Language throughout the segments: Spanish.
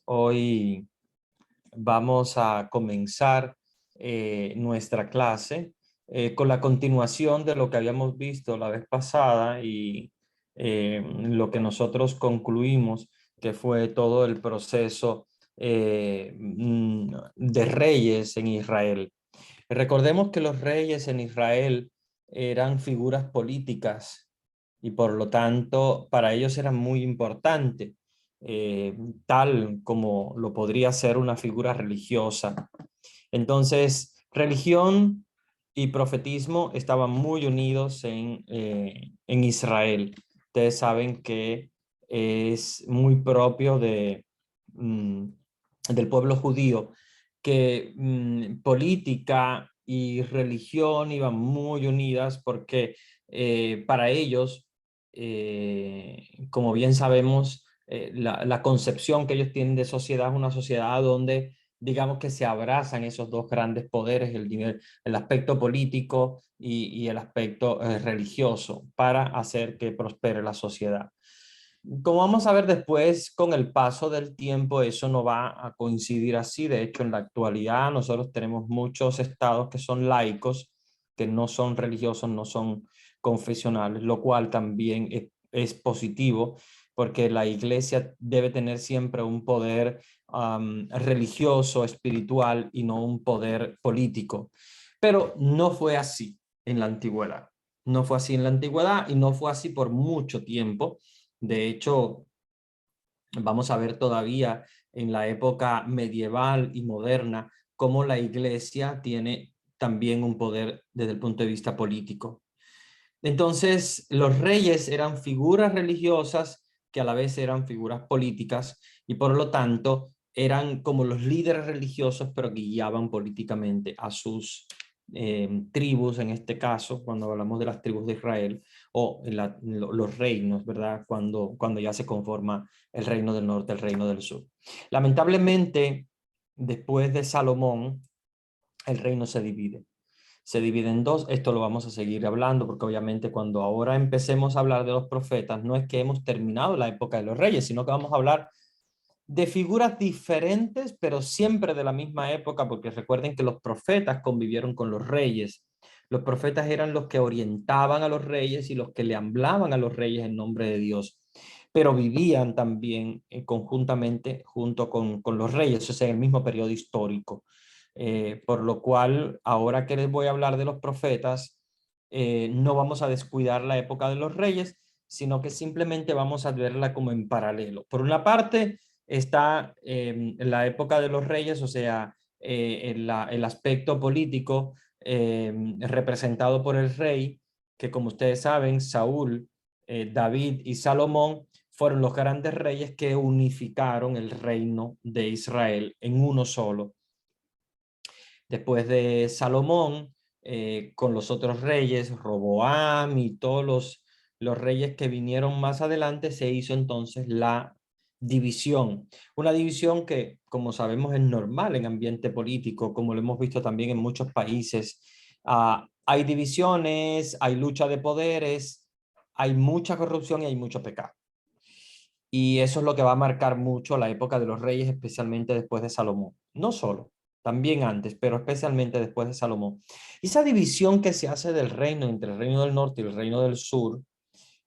Hoy vamos a comenzar nuestra clase con la continuación de lo que habíamos visto la vez pasada y lo que nosotros concluimos, que fue todo el proceso de reyes en Israel. Recordemos que los reyes en Israel eran figuras políticas y por lo tanto para ellos era muy importante, tal como lo podría ser una figura religiosa. Entonces, religión y profetismo estaban muy unidos en Israel. Ustedes saben que es muy propio del pueblo judío que política y religión iban muy unidas porque para ellos, como bien sabemos, la concepción que ellos tienen de sociedad es una sociedad donde digamos que se abrazan esos dos grandes poderes, el aspecto político y el aspecto religioso, para hacer que prospere la sociedad. Como vamos a ver después, con el paso del tiempo, eso no va a coincidir así. De hecho, en la actualidad nosotros tenemos muchos estados que son laicos, que no son religiosos, no son confesionales, lo cual también es positivo, porque la iglesia debe tener siempre un poder religioso, espiritual y no un poder político. Pero no fue así en la antigüedad. No fue así en la antigüedad y no fue así por mucho tiempo. De hecho, vamos a ver todavía en la época medieval y moderna cómo la iglesia tiene también un poder desde el punto de vista político. Entonces, los reyes eran figuras religiosas que a la vez eran figuras políticas y por lo tanto eran como los líderes religiosos, pero guiaban políticamente a sus tribus, en este caso, cuando hablamos de las tribus de Israel, o los reinos, ¿verdad? Cuando ya se conforma el reino del norte, el reino del sur. Lamentablemente, después de Salomón, el reino se divide en dos. Esto lo vamos a seguir hablando porque obviamente cuando ahora empecemos a hablar de los profetas, no es que hemos terminado la época de los reyes, sino que vamos a hablar de figuras diferentes, pero siempre de la misma época, porque recuerden que los profetas convivieron con los reyes. Los profetas eran los que orientaban a los reyes y los que le hablaban a los reyes en nombre de Dios, pero vivían también conjuntamente junto con los reyes, o sea, en el mismo periodo histórico. Por lo cual, ahora que les voy a hablar de los profetas, no vamos a descuidar la época de los reyes, sino que simplemente vamos a verla como en paralelo. Por una parte, está en la época de los reyes, o sea, el aspecto político representado por el rey, que como ustedes saben, Saúl, David y Salomón fueron los grandes reyes que unificaron el reino de Israel en uno solo. Después de Salomón, con los otros reyes, Roboam y todos los reyes que vinieron más adelante, se hizo entonces la división. Una división que, como sabemos, es normal en ambiente político, como lo hemos visto también en muchos países. Hay divisiones, hay lucha de poderes, hay mucha corrupción y hay mucho pecado. Y eso es lo que va a marcar mucho la época de los reyes, especialmente después de Salomón. No solo, también antes, pero especialmente después de Salomón. Y esa división que se hace del reino entre el reino del norte y el reino del sur,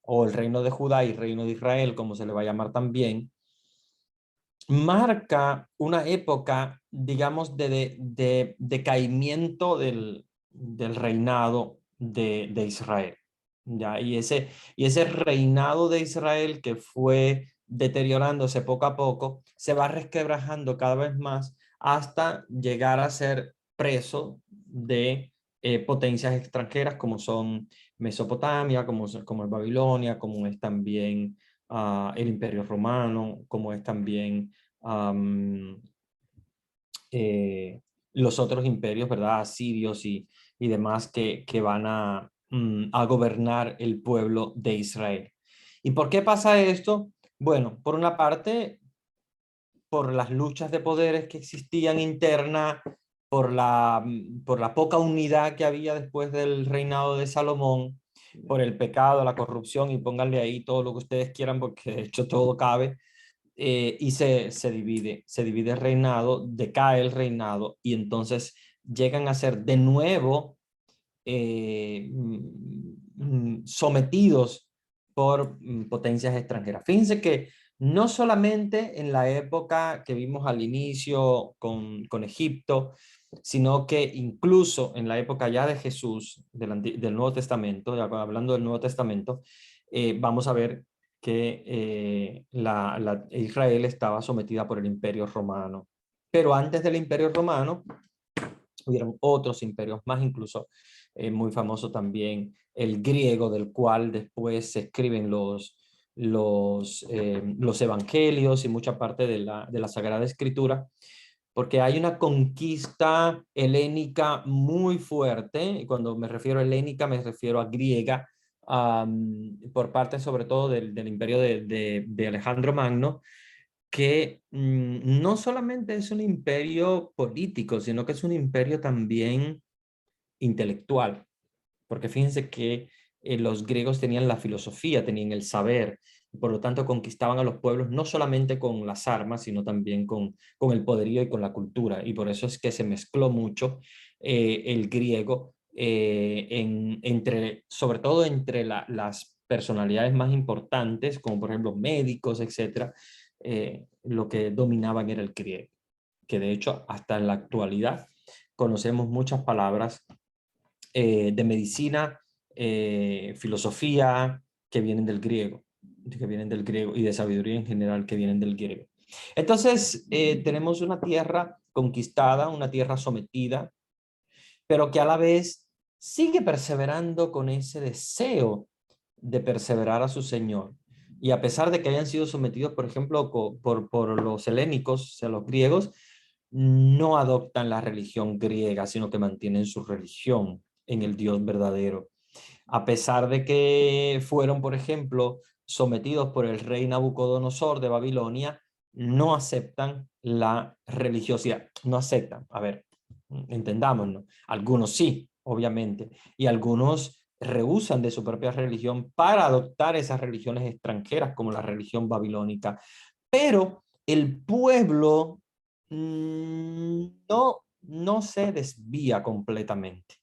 o el reino de Judá y el reino de Israel, como se le va a llamar también, marca una época, digamos, de decaimiento del reinado de Israel. ¿Ya? Y ese reinado de Israel que fue deteriorándose poco a poco, se va resquebrajando cada vez más hasta llegar a ser preso de potencias extranjeras como son Mesopotamia, como es Babilonia, como es también el Imperio Romano, como es también um, los otros imperios, ¿verdad? Asirios y demás que van a gobernar el pueblo de Israel. ¿Y por qué pasa esto? Bueno, por una parte, por las luchas de poderes que existían interna, por la poca unidad que había después del reinado de Salomón, por el pecado, la corrupción, y pónganle ahí todo lo que ustedes quieran, porque de hecho todo cabe. y se divide el reinado, decae el reinado y entonces llegan a ser de nuevo sometidos por potencias extranjeras. Fíjense que no solamente en la época que vimos al inicio con Egipto, sino que incluso en la época ya de Jesús, del Nuevo Testamento, ya hablando del Nuevo Testamento, vamos a ver que Israel estaba sometida por el Imperio Romano. Pero antes del Imperio Romano, hubieron otros imperios más, incluso muy famoso también el griego, del cual después se escriben los evangelios y mucha parte de la Sagrada Escritura, porque hay una conquista helénica muy fuerte, y cuando me refiero a helénica me refiero a griega, por parte sobre todo del imperio de Alejandro Magno, que no solamente es un imperio político, sino que es un imperio también intelectual, porque fíjense que los griegos tenían la filosofía, tenían el saber, y por lo tanto conquistaban a los pueblos no solamente con las armas, sino también con el poderío y con la cultura, y por eso es que se mezcló mucho el griego sobre todo entre las personalidades más importantes, como por ejemplo médicos, etcétera. Lo que dominaban era el griego, que de hecho hasta en la actualidad conocemos muchas palabras de medicina, filosofía, que vienen del griego y de sabiduría en general que vienen del griego. Entonces, tenemos una tierra conquistada, una tierra sometida, pero que a la vez sigue perseverando con ese deseo de perseverar a su Señor. Y a pesar de que hayan sido sometidos, por ejemplo, por los helénicos, o sea, los griegos, no adoptan la religión griega, sino que mantienen su religión en el Dios verdadero. A pesar de que fueron, por ejemplo, sometidos por el rey Nabucodonosor de Babilonia, no aceptan la religiosidad. No aceptan. A ver, entendámonos. Algunos sí, obviamente, y algunos rehúsan de su propia religión para adoptar esas religiones extranjeras como la religión babilónica. Pero el pueblo no se desvía completamente.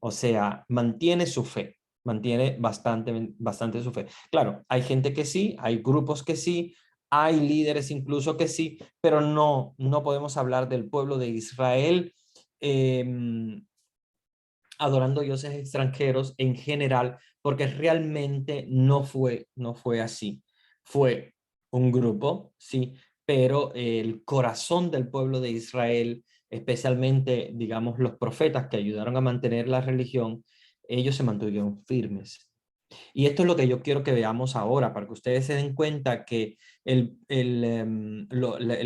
O sea, mantiene su fe, mantiene bastante su fe. Claro, hay gente que sí, hay grupos que sí, hay líderes incluso que sí, pero no podemos hablar del pueblo de Israel eh, adorando dioses extranjeros en general, porque realmente no fue así. Fue un grupo, sí, pero el corazón del pueblo de Israel, especialmente, digamos, los profetas que ayudaron a mantener la religión, ellos se mantuvieron firmes. Y esto es lo que yo quiero que veamos ahora, para que ustedes se den cuenta que el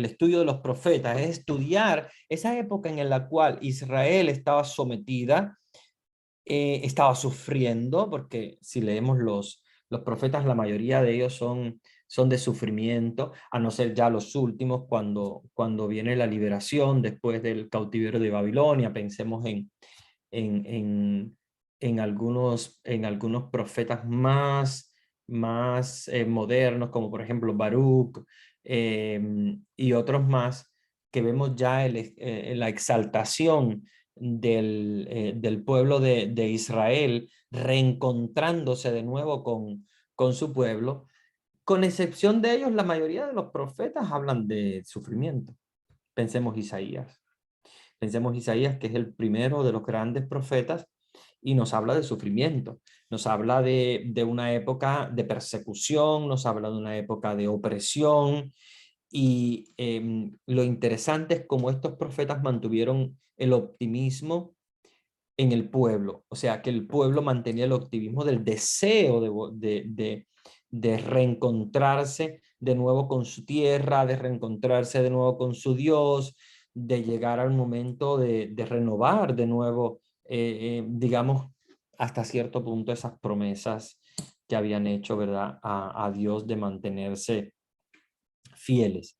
estudio de los profetas es estudiar esa época en la cual Israel estaba sometida, estaba sufriendo, porque si leemos los profetas, la mayoría de ellos son de sufrimiento, a no ser ya los últimos, cuando viene la liberación después del cautiverio de Babilonia. Pensemos en, en, en algunos profetas más modernos, como por ejemplo Baruch, y otros más, que vemos ya la exaltación del pueblo de Israel reencontrándose de nuevo con su pueblo. Con excepción de ellos, la mayoría de los profetas hablan de sufrimiento. Pensemos Isaías. Pensemos Isaías, que es el primero de los grandes profetas, y nos habla de sufrimiento, nos habla de una época de persecución, nos habla de una época de opresión, y lo interesante es cómo estos profetas mantuvieron el optimismo en el pueblo, o sea, que el pueblo mantenía el optimismo del deseo de reencontrarse de nuevo con su tierra, de reencontrarse de nuevo con su Dios, de llegar al momento de renovar de nuevo, digamos, hasta cierto punto esas promesas que habían hecho, ¿verdad?, a Dios, de mantenerse fieles.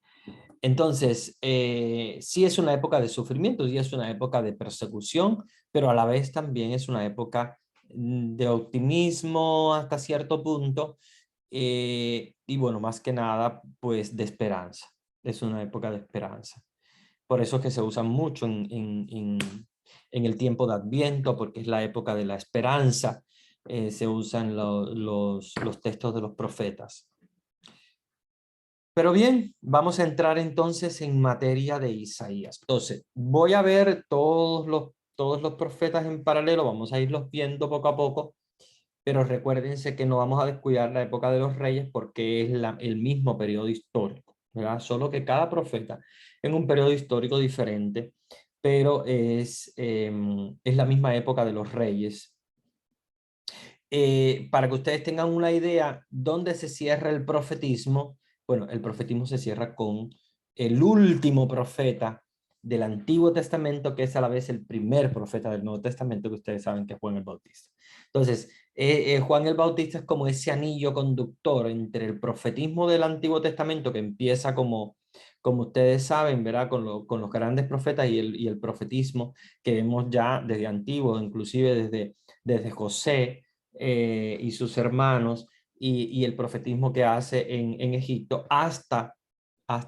Entonces, sí es una época de sufrimiento, sí es una época de persecución, pero a la vez también es una época de optimismo hasta cierto punto, Y bueno, más que nada, pues de esperanza. Es una época de esperanza. Por eso es que se usan mucho en el tiempo de Adviento, porque es la época de la esperanza. Se usan los textos de los profetas. Pero bien, vamos a entrar entonces en materia de Isaías. Entonces, voy a ver todos los profetas en paralelo, vamos a irlos viendo poco a poco, pero recuérdense que no vamos a descuidar la época de los reyes porque es el mismo periodo histórico, ¿verdad? Solo que cada profeta en un periodo histórico diferente, pero es la misma época de los reyes. Para que ustedes tengan una idea, ¿dónde se cierra el profetismo? Bueno, el profetismo se cierra con el último profeta del Antiguo Testamento, que es a la vez el primer profeta del Nuevo Testamento, que ustedes saben que es Juan el Bautista. Entonces, Juan el Bautista es como ese anillo conductor entre el profetismo del Antiguo Testamento, que empieza como ustedes saben, ¿verdad? Con los grandes profetas y el profetismo que vemos ya desde antiguo, inclusive desde José, y sus hermanos y el profetismo que hace en Egipto hasta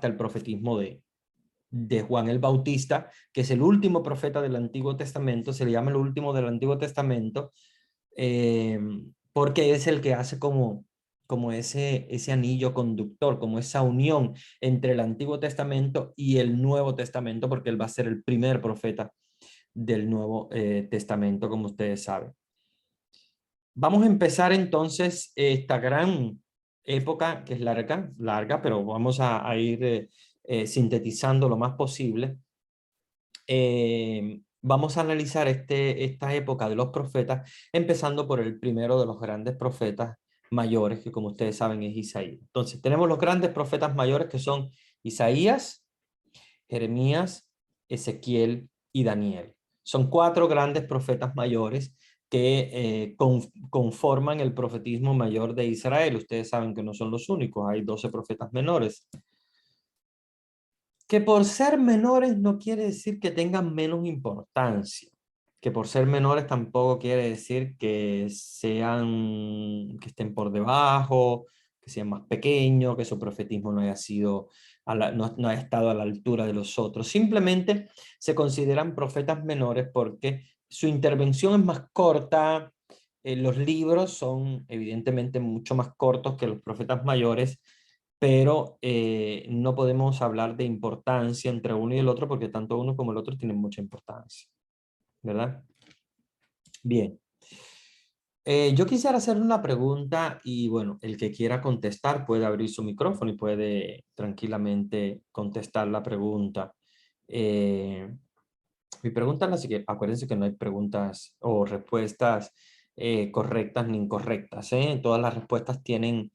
el profetismo de Juan el Bautista, que es el último profeta del Antiguo Testamento, se le llama el último del Antiguo Testamento, eh, porque es el que hace como ese anillo conductor, como esa unión entre el Antiguo Testamento y el Nuevo Testamento, porque él va a ser el primer profeta del Nuevo Testamento, como ustedes saben. Vamos a empezar entonces esta gran época que es larga, pero vamos a ir sintetizando lo más posible. Vamos a analizar esta época de los profetas, empezando por el primero de los grandes profetas mayores, que como ustedes saben es Isaías. Entonces tenemos los grandes profetas mayores que son Isaías, Jeremías, Ezequiel y Daniel. Son 4 grandes profetas mayores que conforman el profetismo mayor de Israel. Ustedes saben que no son los únicos, hay 12 profetas menores. Que por ser menores no quiere decir que tengan menos importancia. Que por ser menores tampoco quiere decir que que estén por debajo, que sean más pequeños, que su profetismo no haya sido, no haya estado a la altura de los otros. Simplemente se consideran profetas menores porque su intervención es más corta, los libros son evidentemente mucho más cortos que los profetas mayores, pero no podemos hablar de importancia entre uno y el otro porque tanto uno como el otro tienen mucha importancia, ¿verdad? Bien. Yo quisiera hacer una pregunta y bueno, el que quiera contestar puede abrir su micrófono y puede tranquilamente contestar la pregunta. Mi pregunta es la siguiente. Acuérdense que no hay preguntas o respuestas correctas ni incorrectas, ¿eh? Todas las respuestas tienen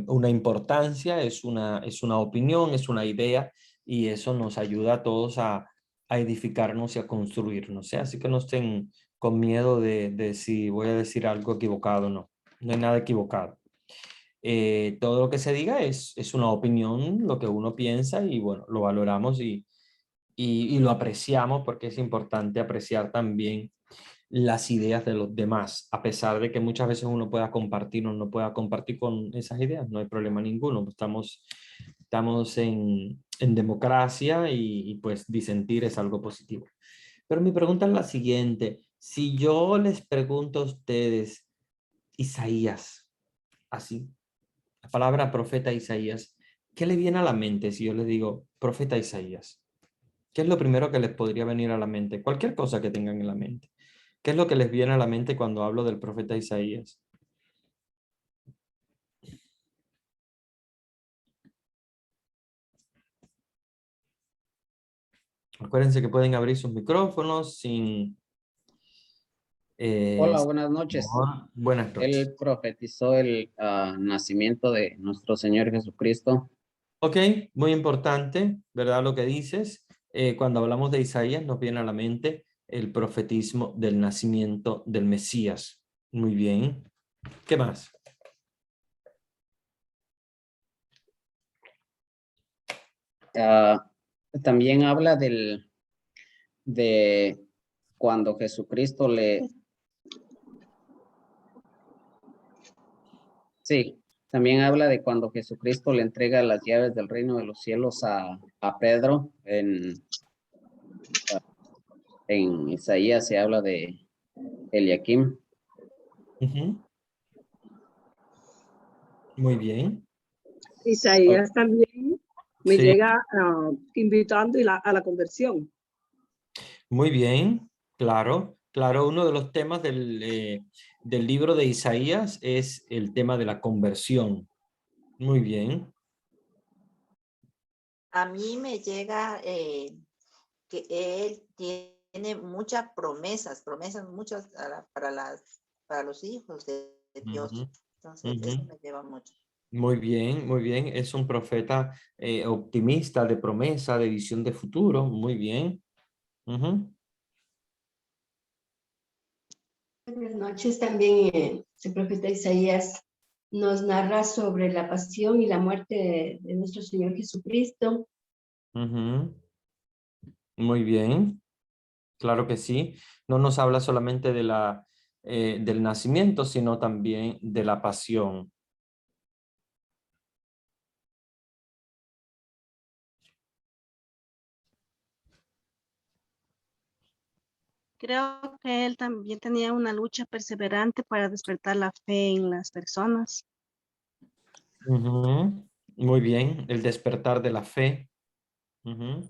una importancia, es una opinión, es una idea y eso nos ayuda a todos a edificarnos y a construirnos, ¿eh? Así que no estén con miedo de si voy a decir algo equivocado o no. No hay nada equivocado. Todo lo que se diga es una opinión, lo que uno piensa y bueno, lo valoramos y lo apreciamos porque es importante apreciar también las ideas de los demás, a pesar de que muchas veces uno pueda compartir o no pueda compartir con esas ideas, no hay problema ninguno, estamos en democracia y pues disentir es algo positivo. Pero mi pregunta es la siguiente, si yo les pregunto a ustedes, Isaías, así, la palabra profeta Isaías, ¿qué le viene a la mente si yo les digo profeta Isaías? ¿Qué es lo primero que les podría venir a la mente? Cualquier cosa que tengan en la mente. ¿Qué es lo que les viene a la mente cuando hablo del profeta Isaías? Acuérdense que pueden abrir sus micrófonos sin... Hola, buenas noches. Buenas noches. Él profetizó el nacimiento de nuestro Señor Jesucristo. Ok, muy importante, ¿verdad? Lo que dices. Cuando hablamos de Isaías nos viene a la mente el profetismo del nacimiento del Mesías. Muy bien. ¿Qué más? Ah, También habla de cuando Jesucristo le... Sí, También habla de cuando Jesucristo le entrega las llaves del reino de los cielos a Pedro. En Isaías se habla de Eliakim. Ujú. Muy bien. Isaías también me Sí, llega invitando a la conversión. muy bien. Claro, claro. Uno de los temas del libro de Isaías es el tema de la conversión. Muy bien. A mí me llega que él tiene muchas promesas muchas para los hijos de Dios. Ujú, Entonces, eso ujú. me lleva mucho. Muy bien, muy bien. Es un profeta optimista, de promesa, de visión de futuro. Muy bien. Ujú. Buenas noches. También el profeta Isaías nos narra sobre la pasión y la muerte de nuestro Señor Jesucristo. Ujú. Muy bien. Claro que sí. No nos habla solamente del nacimiento, sino también de la pasión. Creo que él también tenía una lucha perseverante para despertar la fe en las personas. Ujú. Muy bien. El despertar de la fe. Ujú.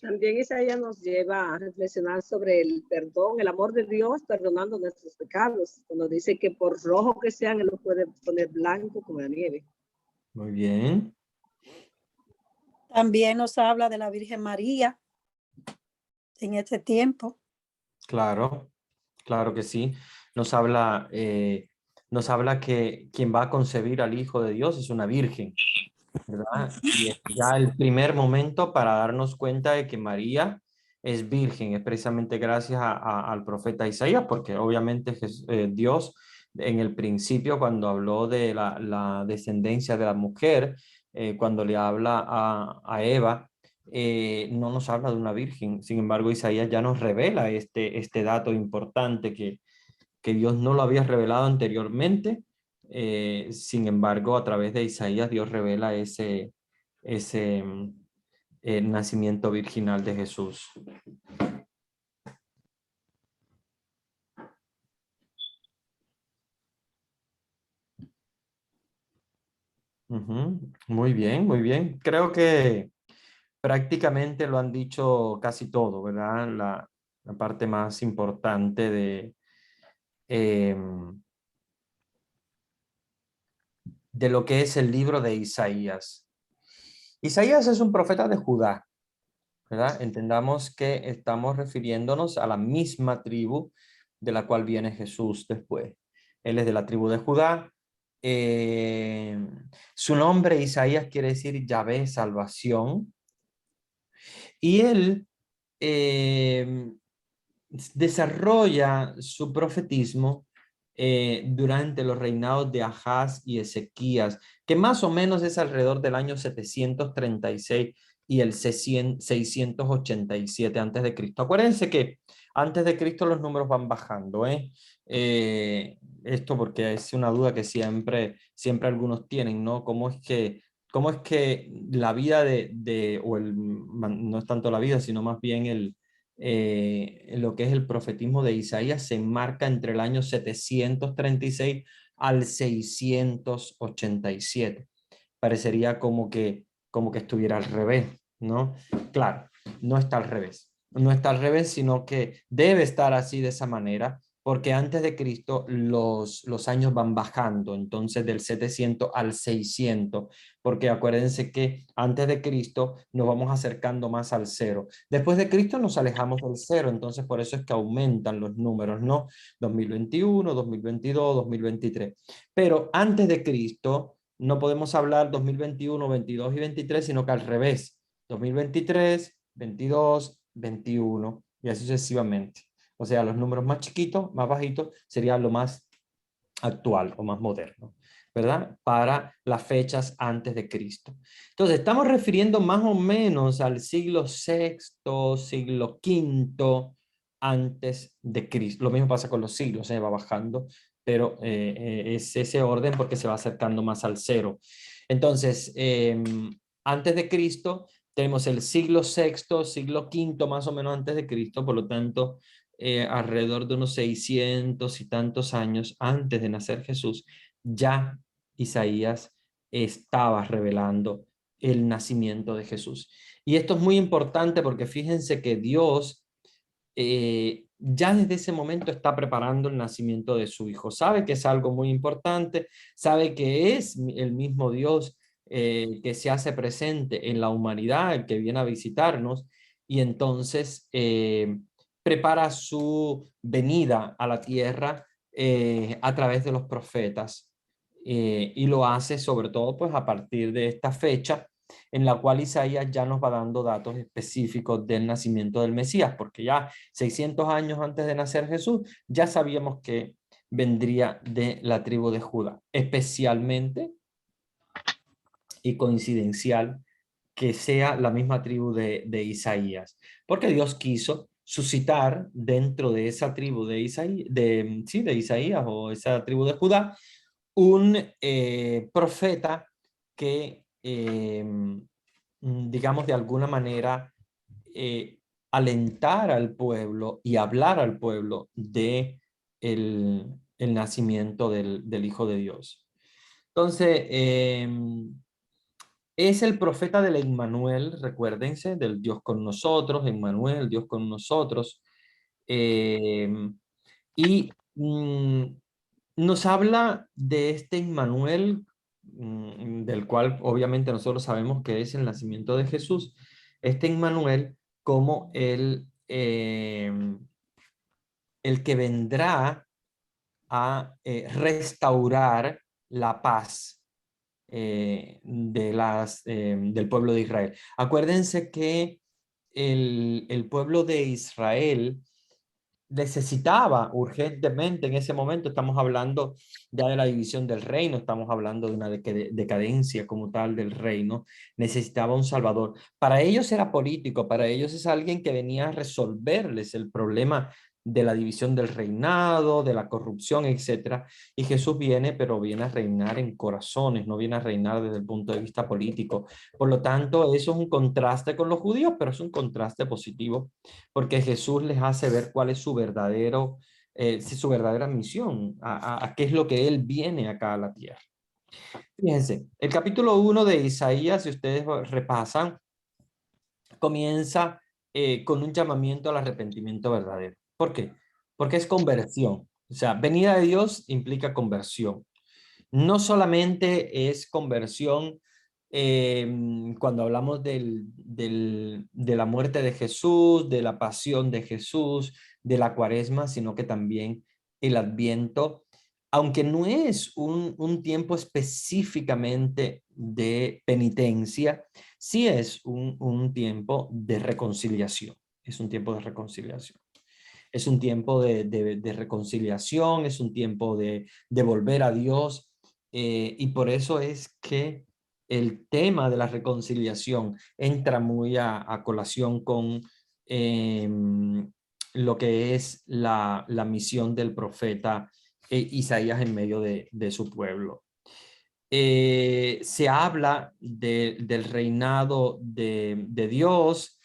También Isaías nos lleva a reflexionar sobre el perdón, el amor de Dios perdonando nuestros pecados. Cuando dice que por rojo que sean, Él los puede poner blanco como la nieve. Muy bien. También nos habla de la Virgen María en este tiempo. Claro. Claro que sí. Nos habla que quien va a concebir al Hijo de Dios es una virgen, ¿verdad? Y es ya el primer momento para darnos cuenta de que María es virgen, es precisamente gracias al profeta Isaías, porque obviamente Dios en el principio, cuando habló de la descendencia de la mujer, cuando le habla a Eva, no nos habla de una virgen. Sin embargo, Isaías ya nos revela este dato importante que Dios no lo había revelado anteriormente. Sin embargo, a través de Isaías, Dios revela ese nacimiento virginal de Jesús. Ujú. Muy bien, muy bien. Creo que prácticamente lo han dicho casi todo, ¿verdad? La parte más importante de lo que es el libro de Isaías. Isaías es un profeta de Judá, ¿verdad? Entendamos que estamos refiriéndonos a la misma tribu de la cual viene Jesús después. Él es de la tribu de Judá. Su nombre, Isaías, quiere decir Yahvé, salvación. Y él desarrolla su profetismo durante los reinados de Ahaz y Ezequías, que más o menos es alrededor del año 736 y el 687 antes de Cristo. Acuérdense que antes de Cristo los números van bajando, ¿eh? Esto porque es una duda que siempre algunos tienen, ¿no? ¿Cómo es que la vida no es tanto la vida, sino más bien lo que es el profetismo de Isaías se enmarca entre el año 736 al 687? Parecería como que estuviera al revés, ¿no? Claro, no está al revés. No está al revés, sino que debe estar así de esa manera, porque antes de Cristo los años van bajando, entonces del 700 al 600, porque acuérdense que antes de Cristo nos vamos acercando más al cero. Después de Cristo nos alejamos del cero, entonces por eso es que aumentan los números, ¿no? 2021, 2022, 2023. Pero antes de Cristo no podemos hablar 2021, 22 y 23, sino que al revés, 2023, 22, 21 y así sucesivamente. O sea, los números más chiquitos, más bajitos, sería lo más actual o más moderno, ¿verdad? Para las fechas antes de Cristo. Entonces, estamos refiriendo más o menos al siglo sexto, siglo quinto antes de Cristo. Lo mismo pasa con los siglos, va bajando, pero es ese orden porque se va acercando más al cero. Entonces, antes de Cristo, tenemos el siglo VI, siglo V más o menos antes de Cristo, por lo tanto, alrededor de unos 600 y tantos años antes de nacer Jesús, ya Isaías estaba revelando el nacimiento de Jesús. Y esto es muy importante porque fíjense que Dios ya desde ese momento está preparando el nacimiento de su hijo. Sabe que es algo muy importante, sabe que es el mismo Dios que se hace presente en la humanidad, el que viene a visitarnos, y entonces prepara su venida a la tierra a través de los profetas, y lo hace sobre todo pues a partir de esta fecha en la cual Isaías ya nos va dando datos específicos del nacimiento del Mesías, porque ya 600 años antes de nacer Jesús, ya sabíamos que vendría de la tribu de Judá, especialmente y coincidencial que sea la misma tribu de Isaías, porque Dios quiso suscitar dentro de esa tribu de Isaías o esa tribu de Judá, un profeta que digamos de alguna manera alentar al pueblo y hablar al pueblo de el nacimiento del Hijo de Dios. Entonces, es el profeta del Emmanuel, recuérdense, del Dios con nosotros, Emmanuel, Dios con nosotros. Y nos habla de este Emmanuel, del cual obviamente nosotros sabemos que es el nacimiento de Jesús, este Emmanuel como el que vendrá a restaurar la paz del pueblo de Israel. Acuérdense que el pueblo de Israel necesitaba urgentemente en ese momento, estamos hablando ya de la división del reino, estamos hablando de una decadencia como tal del reino, necesitaba un salvador. Para ellos era político, para ellos es alguien que venía a resolverles el problema de la división del reinado, de la corrupción, etcétera. Y Jesús viene, pero viene a reinar en corazones, no viene a reinar desde el punto de vista político. Por lo tanto, eso es un contraste con los judíos, pero es un contraste positivo, porque Jesús les hace ver cuál es su verdadera misión, a qué es lo que Él viene acá a la tierra. Fíjense, el capítulo 1 de Isaías, si ustedes repasan, comienza con un llamamiento al arrepentimiento verdadero. ¿Por qué? Porque es conversión. O sea, venida de Dios implica conversión. No solamente es conversión cuando hablamos de la muerte de Jesús, de la pasión de Jesús, de la cuaresma, sino que también el Adviento, aunque no es un tiempo específicamente de penitencia, sí es un tiempo de reconciliación. Es un tiempo de reconciliación. Es un tiempo de reconciliación, es un tiempo de volver a Dios, y por eso es que el tema de la reconciliación entra muy a colación con lo que es la misión del profeta Isaías en medio de su pueblo. Se habla del reinado de Dios,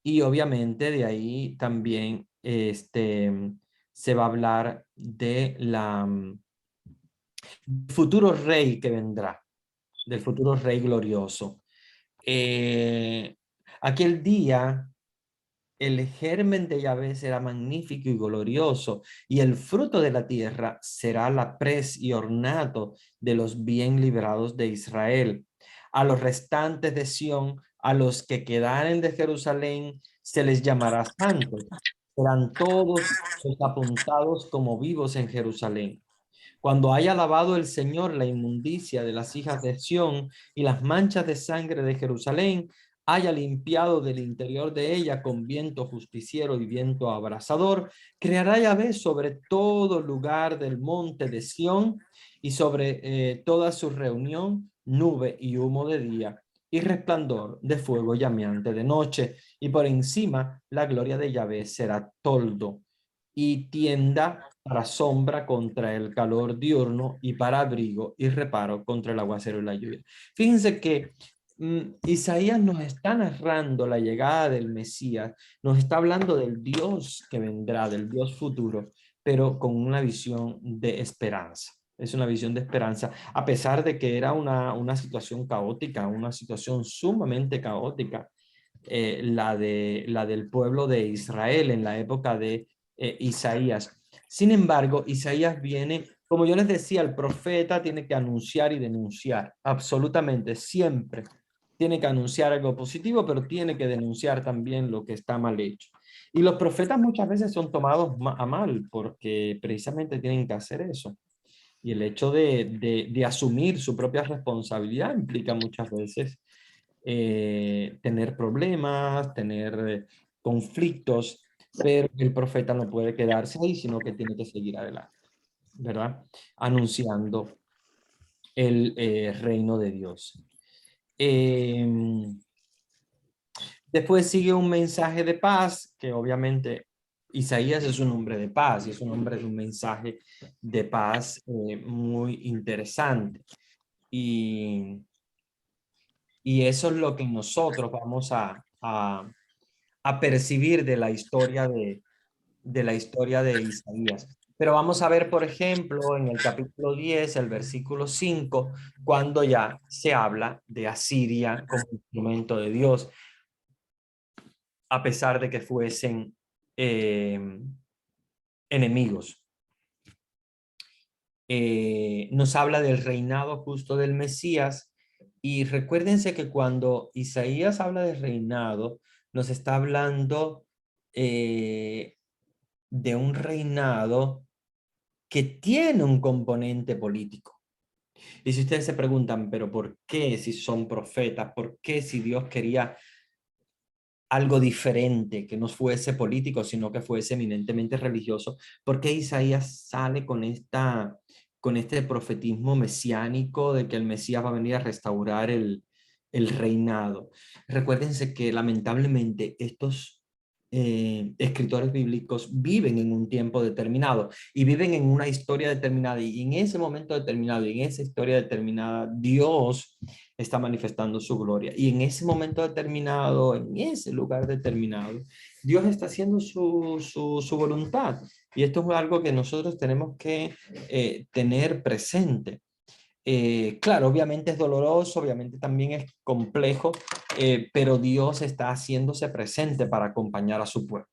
y obviamente de ahí también se va a hablar de futuro rey que vendrá, del futuro rey glorioso. Aquel día el germen de Yahvé será magnífico y glorioso, y el fruto de la tierra será la prez y ornato de los bien librados de Israel. A los restantes de Sión, a los que quedaren de Jerusalén, se les llamará santos. Serán todos los apuntados como vivos en Jerusalén. Cuando haya lavado el Señor la inmundicia de las hijas de Sión y las manchas de sangre de Jerusalén, haya limpiado del interior de ella con viento justiciero y viento abrasador, creará Yahvé sobre todo lugar del monte de Sión y sobre toda su reunión nube y humo de día y resplandor de fuego llameante de noche, y por encima la gloria de Yahvé será toldo y tienda para sombra contra el calor diurno y para abrigo y reparo contra el aguacero y la lluvia. Fíjense que Isaías nos está narrando la llegada del Mesías, nos está hablando del Dios que vendrá, del Dios futuro, pero con una visión de esperanza. Es una visión de esperanza, a pesar de que era una situación caótica, una situación sumamente caótica, la del pueblo de Israel en la época de Isaías. Sin embargo, Isaías viene, como yo les decía, el profeta tiene que anunciar y denunciar, absolutamente, siempre. Tiene que anunciar algo positivo, pero tiene que denunciar también lo que está mal hecho. Y los profetas muchas veces son tomados a mal porque precisamente tienen que hacer eso. Y el hecho de asumir su propia responsabilidad implica muchas veces tener problemas, tener conflictos, pero el profeta no puede quedarse ahí, sino que tiene que seguir adelante, ¿verdad? Anunciando el reino de Dios. Después sigue un mensaje de paz, que obviamente Isaías es un hombre de paz y es un hombre de un mensaje de paz muy interesante. Y eso es lo que nosotros vamos a percibir de la historia de Isaías. Pero vamos a ver, por ejemplo, en el capítulo 10, el versículo 5, cuando ya se habla de Asiria como instrumento de Dios, a pesar de que fuesen enemigos. Nos habla del reinado justo del Mesías, y recuérdense que cuando Isaías habla de reinado, nos está hablando de un reinado que tiene un componente político. Y si ustedes se preguntan, pero ¿por qué si son profetas? ¿Por qué si Dios quería algo diferente, que no fuese político, sino que fuese eminentemente religioso? ¿Por qué Isaías sale con este profetismo mesiánico de que el Mesías va a venir a restaurar el reinado? Recuérdense que lamentablemente estos escritores bíblicos viven en un tiempo determinado y viven en una historia determinada, y en ese momento determinado y en esa historia determinada Dios está manifestando su gloria, y en ese momento determinado, en ese lugar determinado, Dios está haciendo su voluntad. Y esto es algo que nosotros tenemos que tener presente. Claro, obviamente es doloroso, obviamente también es complejo, pero Dios está haciéndose presente para acompañar a su pueblo,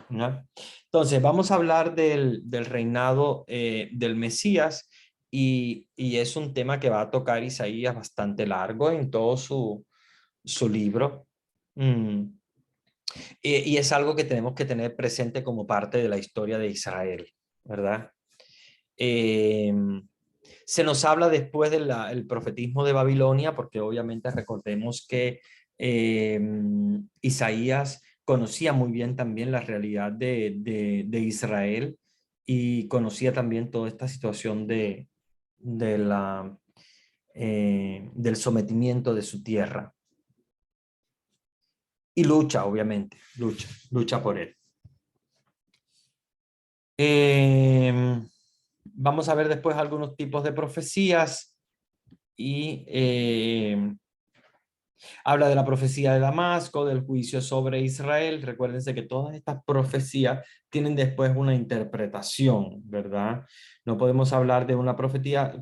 ¿no? Entonces, vamos a hablar del reinado del Mesías, y es un tema que va a tocar Isaías bastante largo en todo su libro. Y es algo que tenemos que tener presente como parte de la historia de Israel, ¿verdad? Se nos habla después del profetismo de Babilonia, porque obviamente recordemos que Isaías conocía muy bien también la realidad de Israel, y conocía también toda esta situación del sometimiento de su tierra. Y lucha, obviamente, lucha por él. Vamos a ver después algunos tipos de profecías, y habla de la profecía de Damasco, del juicio sobre Israel. Recuérdense que todas estas profecías tienen después una interpretación, ¿verdad? No podemos hablar de una profecía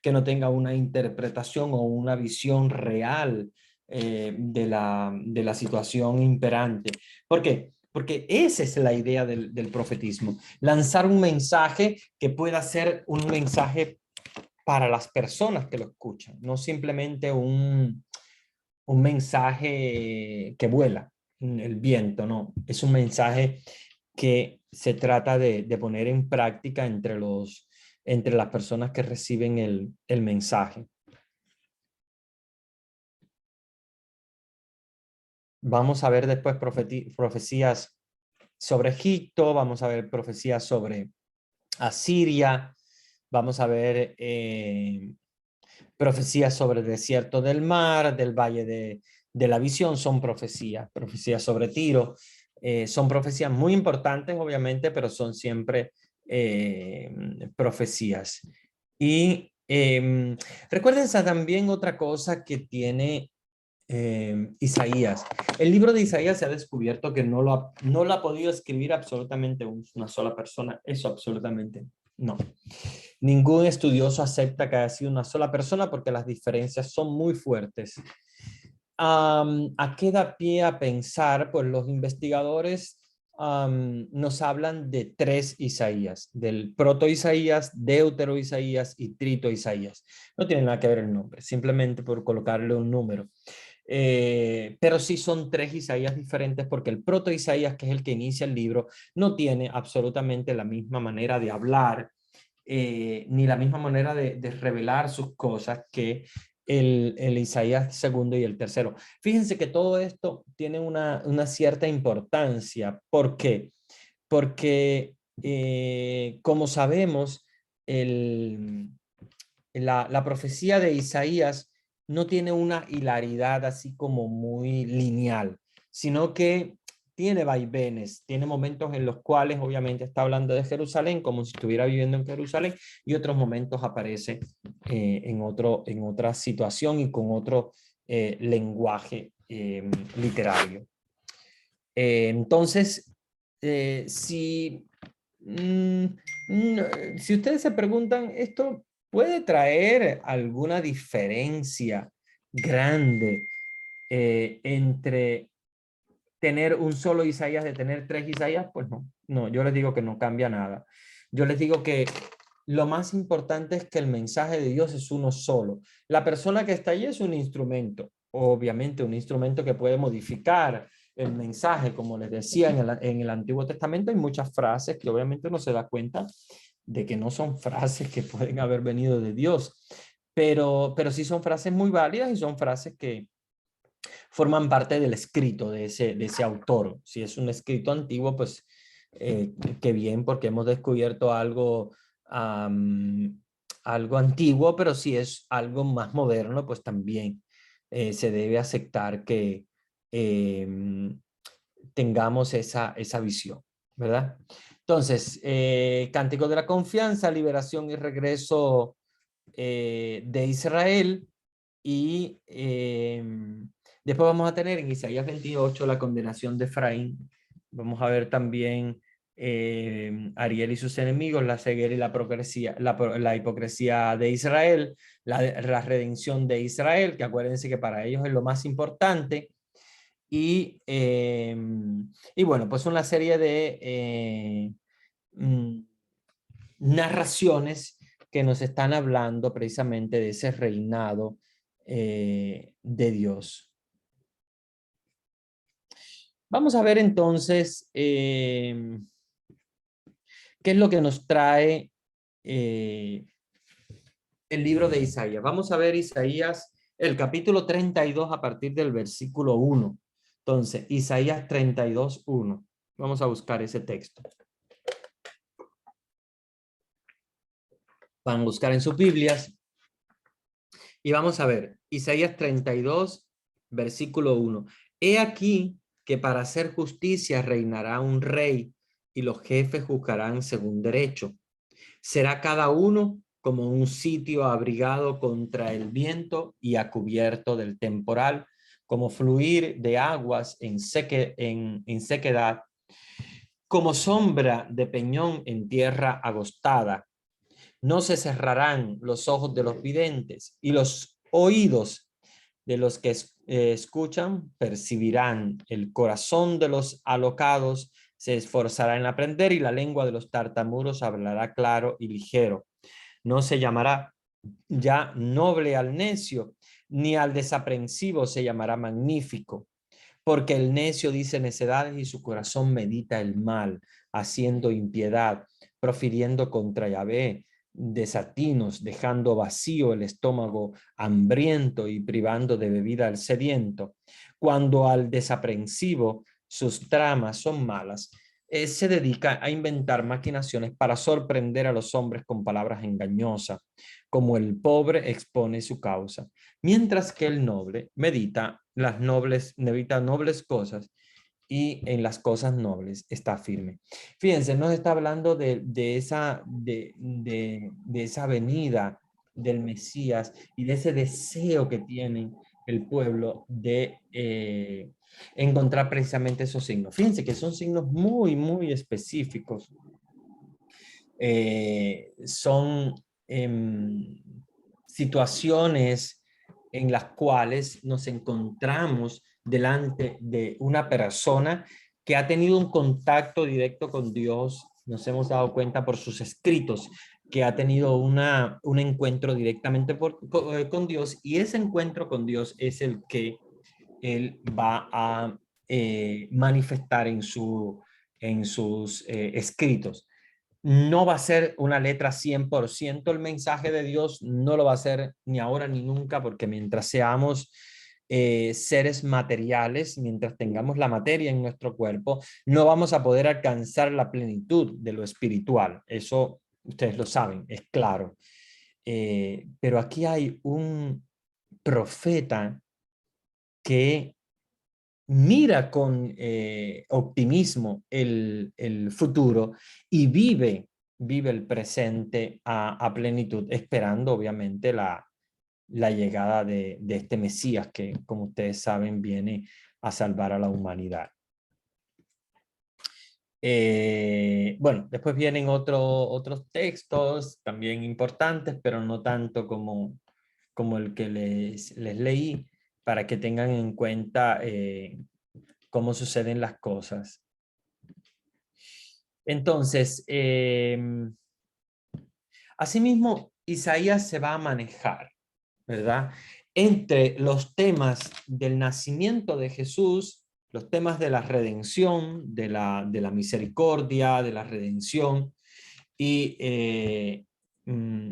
que no tenga una interpretación o una visión real de la situación imperante. ¿Por qué? Porque esa es la idea del profetismo. Lanzar un mensaje que pueda ser un mensaje para las personas que lo escuchan, no simplemente un mensaje que vuela en el viento, no. Es un mensaje que se trata de poner en práctica entre las personas que reciben el mensaje. Vamos a ver después profecías sobre Egipto, vamos a ver profecías sobre Asiria, vamos a ver profecías sobre el desierto del mar, del valle de la visión, son profecías sobre Tiro, Son profecías muy importantes, obviamente, pero son siempre profecías. Y recuérdense también otra cosa que tiene Isaías. El libro de Isaías se ha descubierto que no lo ha podido escribir absolutamente una sola persona. Eso absolutamente no. Ningún estudioso acepta que haya sido una sola persona porque las diferencias son muy fuertes. ¿A qué da pie a pensar? Pues los investigadores nos hablan de 3 Isaías, del proto-Isaías, deutero-Isaías y trito-Isaías. No tiene nada que ver el nombre, simplemente por colocarle un número. Pero sí son 3 Isaías diferentes porque el proto-Isaías, que es el que inicia el libro, no tiene absolutamente la misma manera de hablar, ni la misma manera de revelar sus cosas que el Isaías segundo y el tercero. Fíjense que todo esto tiene una cierta importancia. ¿Por qué? Porque, como sabemos, la profecía de Isaías no tiene una hilaridad así como muy lineal, sino que tiene vaivenes, tiene momentos en los cuales obviamente está hablando de Jerusalén como si estuviera viviendo en Jerusalén, y otros momentos aparece en otra situación y con otro lenguaje literario. Entonces, si ustedes se preguntan, ¿esto puede traer alguna diferencia grande entre tener un solo Isaías de tener 3 Isaías? Pues no, yo les digo que no cambia nada. Yo les digo que lo más importante es que el mensaje de Dios es uno solo. La persona que está allí es un instrumento, obviamente un instrumento que puede modificar el mensaje. Como les decía, en el Antiguo Testamento hay muchas frases que obviamente uno se da cuenta de que no son frases que pueden haber venido de Dios, pero sí son frases muy válidas y son frases que forman parte del escrito de ese autor. Si es un escrito antiguo, pues qué bien, porque hemos descubierto algo, algo antiguo, pero si es algo más moderno, pues también se debe aceptar que tengamos esa visión, ¿verdad? Entonces, Cántico de la Confianza, liberación y regreso de Israel, y después vamos a tener en Isaías 28 la condenación de Efraín. Vamos a ver también Ariel y sus enemigos, la ceguera y la hipocresía de Israel, la redención de Israel, que acuérdense que para ellos es lo más importante. Y bueno, pues una serie de narraciones que nos están hablando precisamente de ese reinado de Dios. Vamos a ver entonces qué es lo que nos trae el libro de Isaías. Vamos a ver Isaías, el capítulo 32 a partir del versículo 1. Entonces, Isaías 32, 1. Vamos a buscar ese texto. Van a buscar en sus Biblias. Y vamos a ver, Isaías 32, versículo 1. He aquí que para hacer justicia reinará un rey, y los jefes juzgarán según derecho. Será cada uno como un sitio abrigado contra el viento y a cubierto del temporal, como fluir de aguas en sequedad, como sombra de peñón en tierra agostada. No se cerrarán los ojos de los videntes, y los oídos de los que escuchan percibirán. El corazón de los alocados se esforzará en aprender, y la lengua de los tartamudos hablará claro y ligero. No se llamará ya noble al necio, ni al desaprensivo se llamará magnífico, porque el necio dice necedades y su corazón medita el mal, haciendo impiedad, profiriendo contra Yahvé desatinos, dejando vacío el estómago hambriento y privando de bebida al sediento. Cuando al desaprensivo sus tramas son malas, se dedica a inventar maquinaciones para sorprender a los hombres con palabras engañosas, como el pobre expone su causa, mientras que el noble medita nobles cosas y en las cosas nobles está firme. Fíjense, nos está hablando de esa venida del Mesías y de ese deseo que tienen el pueblo de encontrar precisamente esos signos. Fíjense que son signos muy, muy específicos. Son situaciones en las cuales nos encontramos delante de una persona que ha tenido un contacto directo con Dios. Nos hemos dado cuenta por sus escritos que ha tenido un encuentro directamente con Dios, y ese encuentro con Dios es el que él va a manifestar en sus escritos. No va a ser una letra 100% el mensaje de Dios, no lo va a ser ni ahora ni nunca, porque mientras seamos seres materiales, mientras tengamos la materia en nuestro cuerpo, no vamos a poder alcanzar la plenitud de lo espiritual. Eso ustedes lo saben, es claro. Pero aquí hay un profeta que mira con optimismo el futuro y vive el presente a plenitud, esperando obviamente la llegada de este Mesías que, como ustedes saben, viene a salvar a la humanidad. Bueno, después vienen otros textos también importantes, pero no tanto como el que les leí, para que tengan en cuenta cómo suceden las cosas. Entonces, asimismo, Isaías se va a manejar, ¿verdad?, entre los temas del nacimiento de Jesús, los temas de la redención, de la misericordia, de la redención, y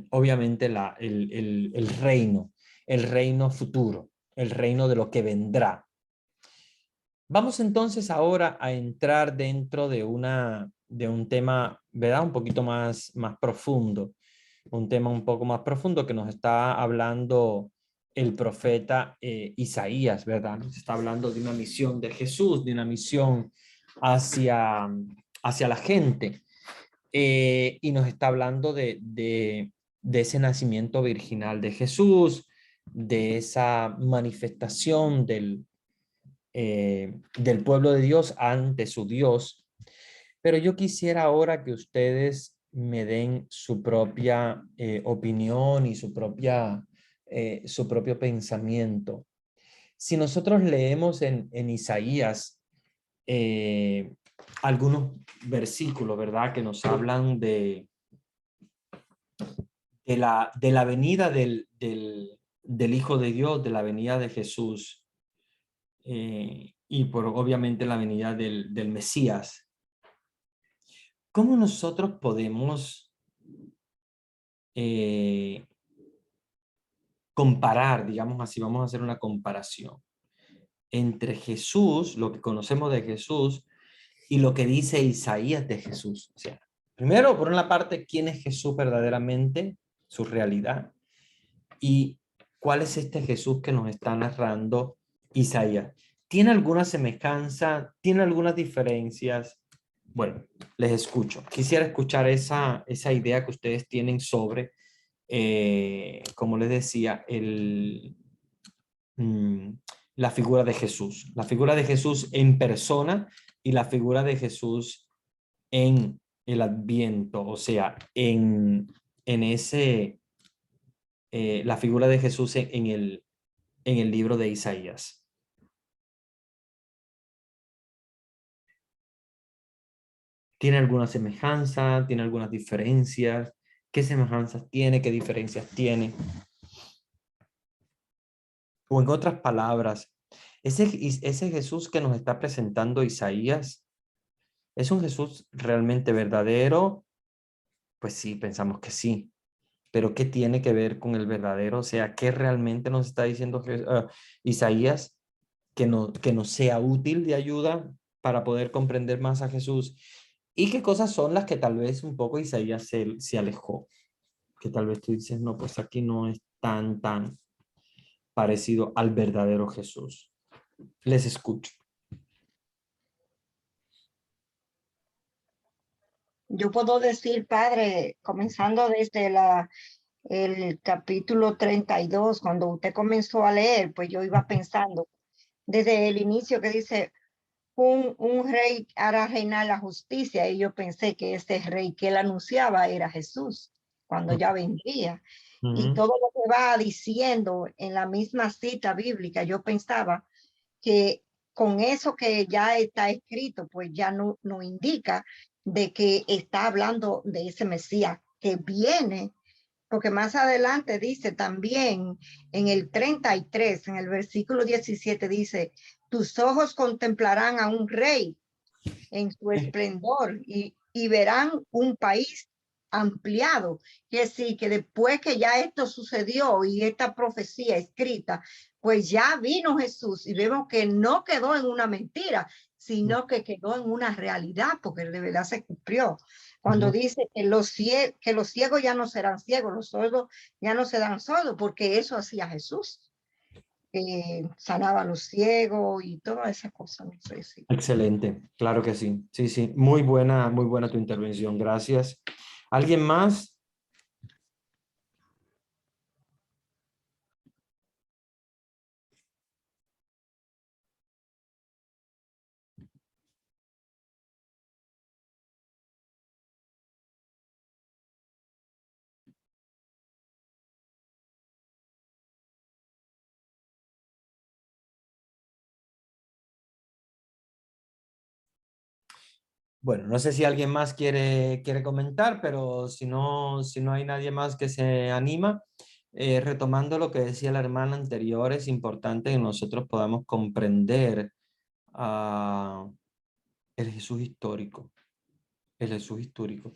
obviamente el reino futuro, el reino de lo que vendrá. Vamos entonces ahora a entrar dentro de un tema, ¿verdad?, un poquito más profundo, un tema un poco más profundo que nos está hablando el profeta Isaías, ¿verdad? Nos está hablando de una misión de Jesús, de una misión hacia la gente, y nos está hablando de ese nacimiento virginal de Jesús, de esa manifestación del pueblo de Dios ante su Dios. Pero yo quisiera ahora que ustedes me den su propia opinión y su propio pensamiento. Si nosotros leemos en Isaías algunos versículos, ¿verdad?, que nos hablan de la venida del Hijo de Dios, de la venida de Jesús, y por obviamente la venida del Mesías. ¿Cómo nosotros podemos comparar, digamos así, vamos a hacer una comparación entre Jesús, lo que conocemos de Jesús, y lo que dice Isaías de Jesús? O sea, primero, por una parte, ¿quién es Jesús verdaderamente? Su realidad. ¿Y cuál es este Jesús que nos está narrando Isaías? ¿Tiene alguna semejanza? ¿Tiene algunas diferencias? Bueno, les escucho. Quisiera escuchar esa idea que ustedes tienen sobre, como les decía, la figura de Jesús. La figura de Jesús en persona y la figura de Jesús en el Adviento, o sea, en la figura de Jesús en el libro de Isaías. ¿Tiene alguna semejanza? ¿Tiene algunas diferencias? ¿Qué semejanzas tiene? ¿Qué diferencias tiene? O en otras palabras, ese Jesús que nos está presentando Isaías, ¿es un Jesús realmente verdadero? Pues sí, pensamos que sí. Pero ¿qué tiene que ver con el verdadero? O sea, ¿qué realmente nos está diciendo Isaías que nos sea útil de ayuda para poder comprender más a Jesús? ¿Y qué cosas son las que tal vez un poco Isaías se alejó? Que tal vez tú dices, no, pues aquí no es tan parecido al verdadero Jesús. Les escucho. yo puedo decir, Padre, comenzando desde el capítulo 32, cuando usted comenzó a leer, pues yo iba pensando desde el inicio que dice, un rey hará reinar la justicia, y yo pensé que ese rey que él anunciaba era Jesús, cuando ya vendría. Y todo lo que va diciendo en la misma cita bíblica, yo pensaba que con eso que ya está escrito, pues ya no indica de que está hablando de ese Mesías que viene, porque más adelante dice también en el 33, en el versículo 17 dice, tus ojos contemplarán a un rey en su esplendor y verán un país ampliado. Es decir, que después que ya esto sucedió y esta profecía escrita, pues ya vino Jesús y vemos que no quedó en una mentira, sino que quedó en una realidad, porque de verdad se cumplió. Cuando dice que los ciegos ya no serán ciegos, los sordos ya no serán sordos, porque eso hacía Jesús. Sanaba a los ciegos y todas esas cosas. No sé si. Excelente, claro que sí. Sí, sí, muy buena tu intervención. Gracias. ¿Alguien más? Bueno, no sé si alguien más quiere comentar, pero si no hay nadie más que se anima, retomando lo que decía la hermana anterior, es importante que nosotros podamos comprender el Jesús histórico, el Jesús histórico,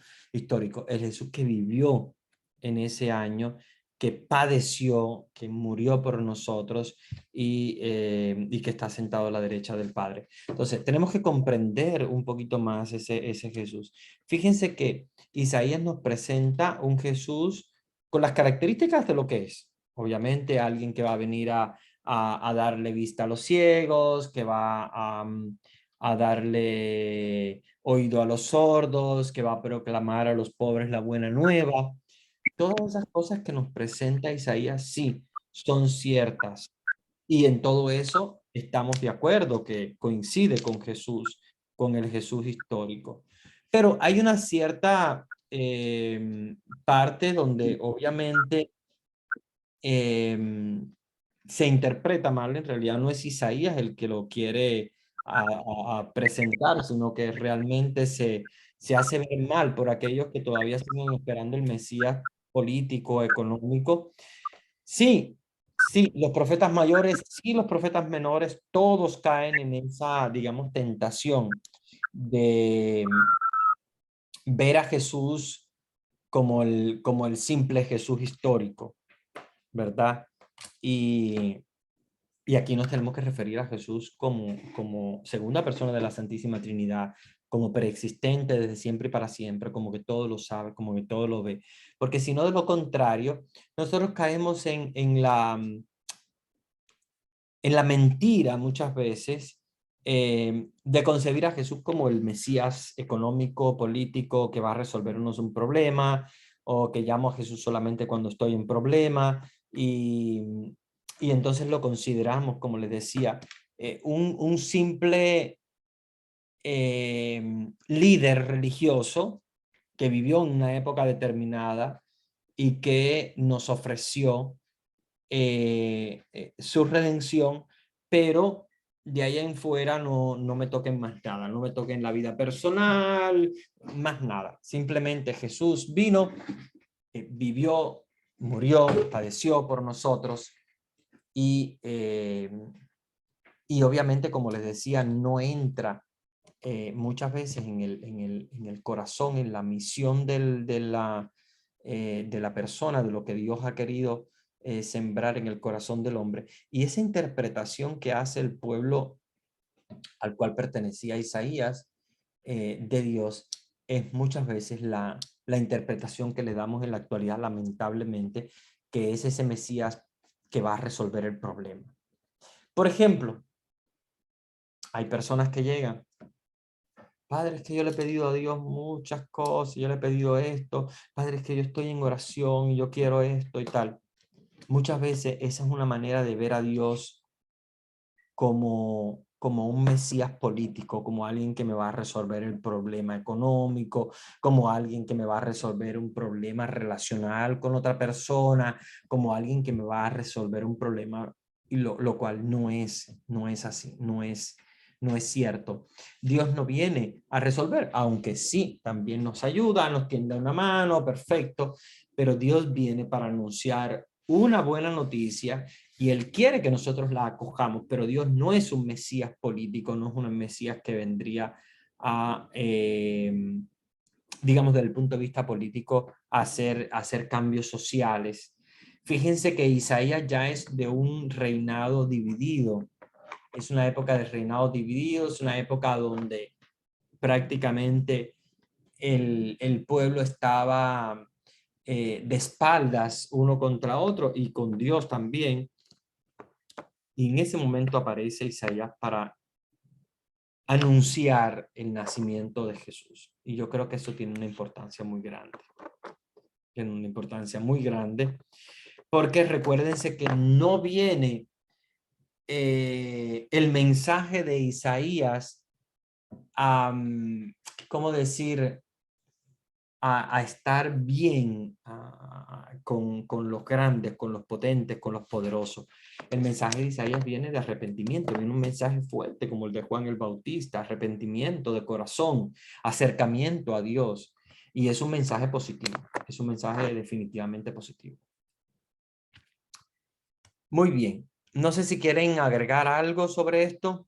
el Jesús que vivió en ese año, que padeció, que murió por nosotros y que está sentado a la derecha del Padre. Entonces, tenemos que comprender un poquito más ese Jesús. Fíjense que Isaías nos presenta un Jesús con las características de lo que es. Obviamente, alguien que va a venir a darle vista a los ciegos, que va a darle oído a los sordos, que va a proclamar a los pobres la buena nueva. Todas esas cosas que nos presenta Isaías, sí, son ciertas. Y en todo eso estamos de acuerdo que coincide con Jesús, con el Jesús histórico. Pero hay una cierta parte donde obviamente se interpreta mal. En realidad no es Isaías el que lo quiere a presentar, sino que realmente se hace ver mal por aquellos que todavía siguen esperando el Mesías político, económico. Sí, sí, los profetas mayores, sí, los profetas menores, todos caen en esa, digamos, tentación de ver a Jesús como el simple Jesús histórico, ¿verdad? Y aquí nos tenemos que referir a Jesús como segunda persona de la Santísima Trinidad, como preexistente desde siempre y para siempre, como que todo lo sabe, como que todo lo ve. Porque si no, de lo contrario, nosotros caemos en la mentira muchas veces de concebir a Jesús como el Mesías económico, político, que va a resolvernos un problema, o que llamo a Jesús solamente cuando estoy en problema, y entonces lo consideramos, como les decía, un simple líder religioso que vivió en una época determinada y que nos ofreció su redención, pero de ahí en fuera no me toquen más nada, no me toquen la vida personal, más nada. Simplemente Jesús vino, vivió, murió, padeció por nosotros y obviamente, como les decía, no entra muchas veces en el corazón, en la misión de la persona, de lo que Dios ha querido sembrar en el corazón del hombre. Y esa interpretación que hace el pueblo al cual pertenecía Isaías de Dios es muchas veces la interpretación que le damos en la actualidad, lamentablemente, que es ese Mesías que va a resolver el problema. Por ejemplo, hay personas que llegan Padre, es que yo le he pedido a Dios muchas cosas, yo le he pedido esto, Padre, es que yo estoy en oración y yo quiero esto y tal. Muchas veces esa es una manera de ver a Dios como un Mesías político, como alguien que me va a resolver el problema económico, como alguien que me va a resolver un problema relacional con otra persona, como alguien que me va a resolver un problema, y lo cual no es así, no es cierto. Dios no viene a resolver, aunque sí, también nos ayuda, nos tiende una mano, perfecto, pero Dios viene para anunciar una buena noticia y Él quiere que nosotros la acojamos, pero Dios no es un Mesías político, no es un Mesías que vendría a, digamos, desde el punto de vista político, a hacer cambios sociales. Fíjense que Isaías ya es de un reinado dividido. Es una época de reinado dividido, es una época donde prácticamente el pueblo estaba de espaldas uno contra otro y con Dios también. Y en ese momento aparece Isaías para anunciar el nacimiento de Jesús. Y yo creo que eso tiene una importancia muy grande. Tiene una importancia muy grande. Porque recuérdense que no viene el mensaje de Isaías a, ¿cómo decir? A estar bien con los grandes, con los potentes, con los poderosos. El mensaje de Isaías viene de arrepentimiento, viene un mensaje fuerte como el de Juan el Bautista, arrepentimiento de corazón, acercamiento a Dios. Y es un mensaje positivo, es un mensaje definitivamente positivo. Muy bien, no sé si quieren agregar algo sobre esto.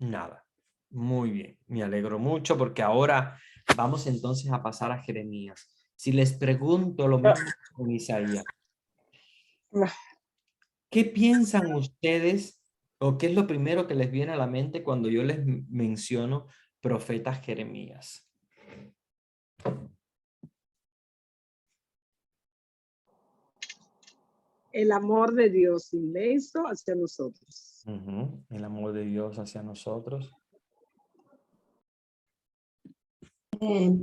Nada. Muy bien, me alegro mucho porque ahora vamos entonces a pasar a Jeremías. Si les pregunto lo mismo con Isaías, ¿qué piensan ustedes o qué es lo primero que les viene a la mente cuando yo les menciono profeta Jeremías? El amor de Dios inmenso hacia nosotros. El amor de Dios hacia nosotros.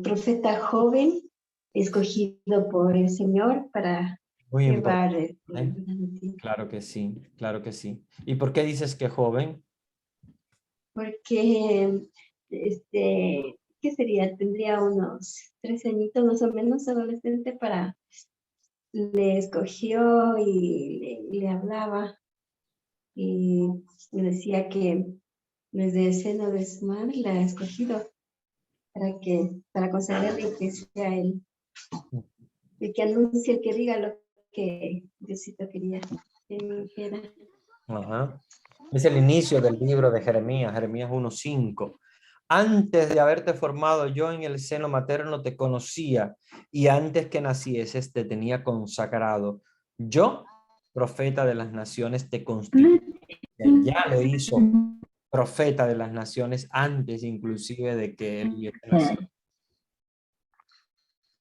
Profeta joven, escogido por el Señor para Muy llevar importante. Claro que sí, claro que sí. ¿Y por qué dices que joven? Porque, ¿qué sería? Tendría unos 13 añitos más o menos, adolescente, le escogió y le hablaba y me decía que desde el seno de su madre la ha escogido para consagrarle que sea él, el que anuncie, el que diga lo que Diosito quería que dijera. Ajá. Es el inicio del libro de Jeremías, Jeremías 1:5. Antes de haberte formado yo en el seno materno te conocía y antes que nacieses te tenía consagrado. Yo, profeta de las naciones, te constituí. Ya lo hizo profeta de las naciones antes inclusive de que él hubiese nacido.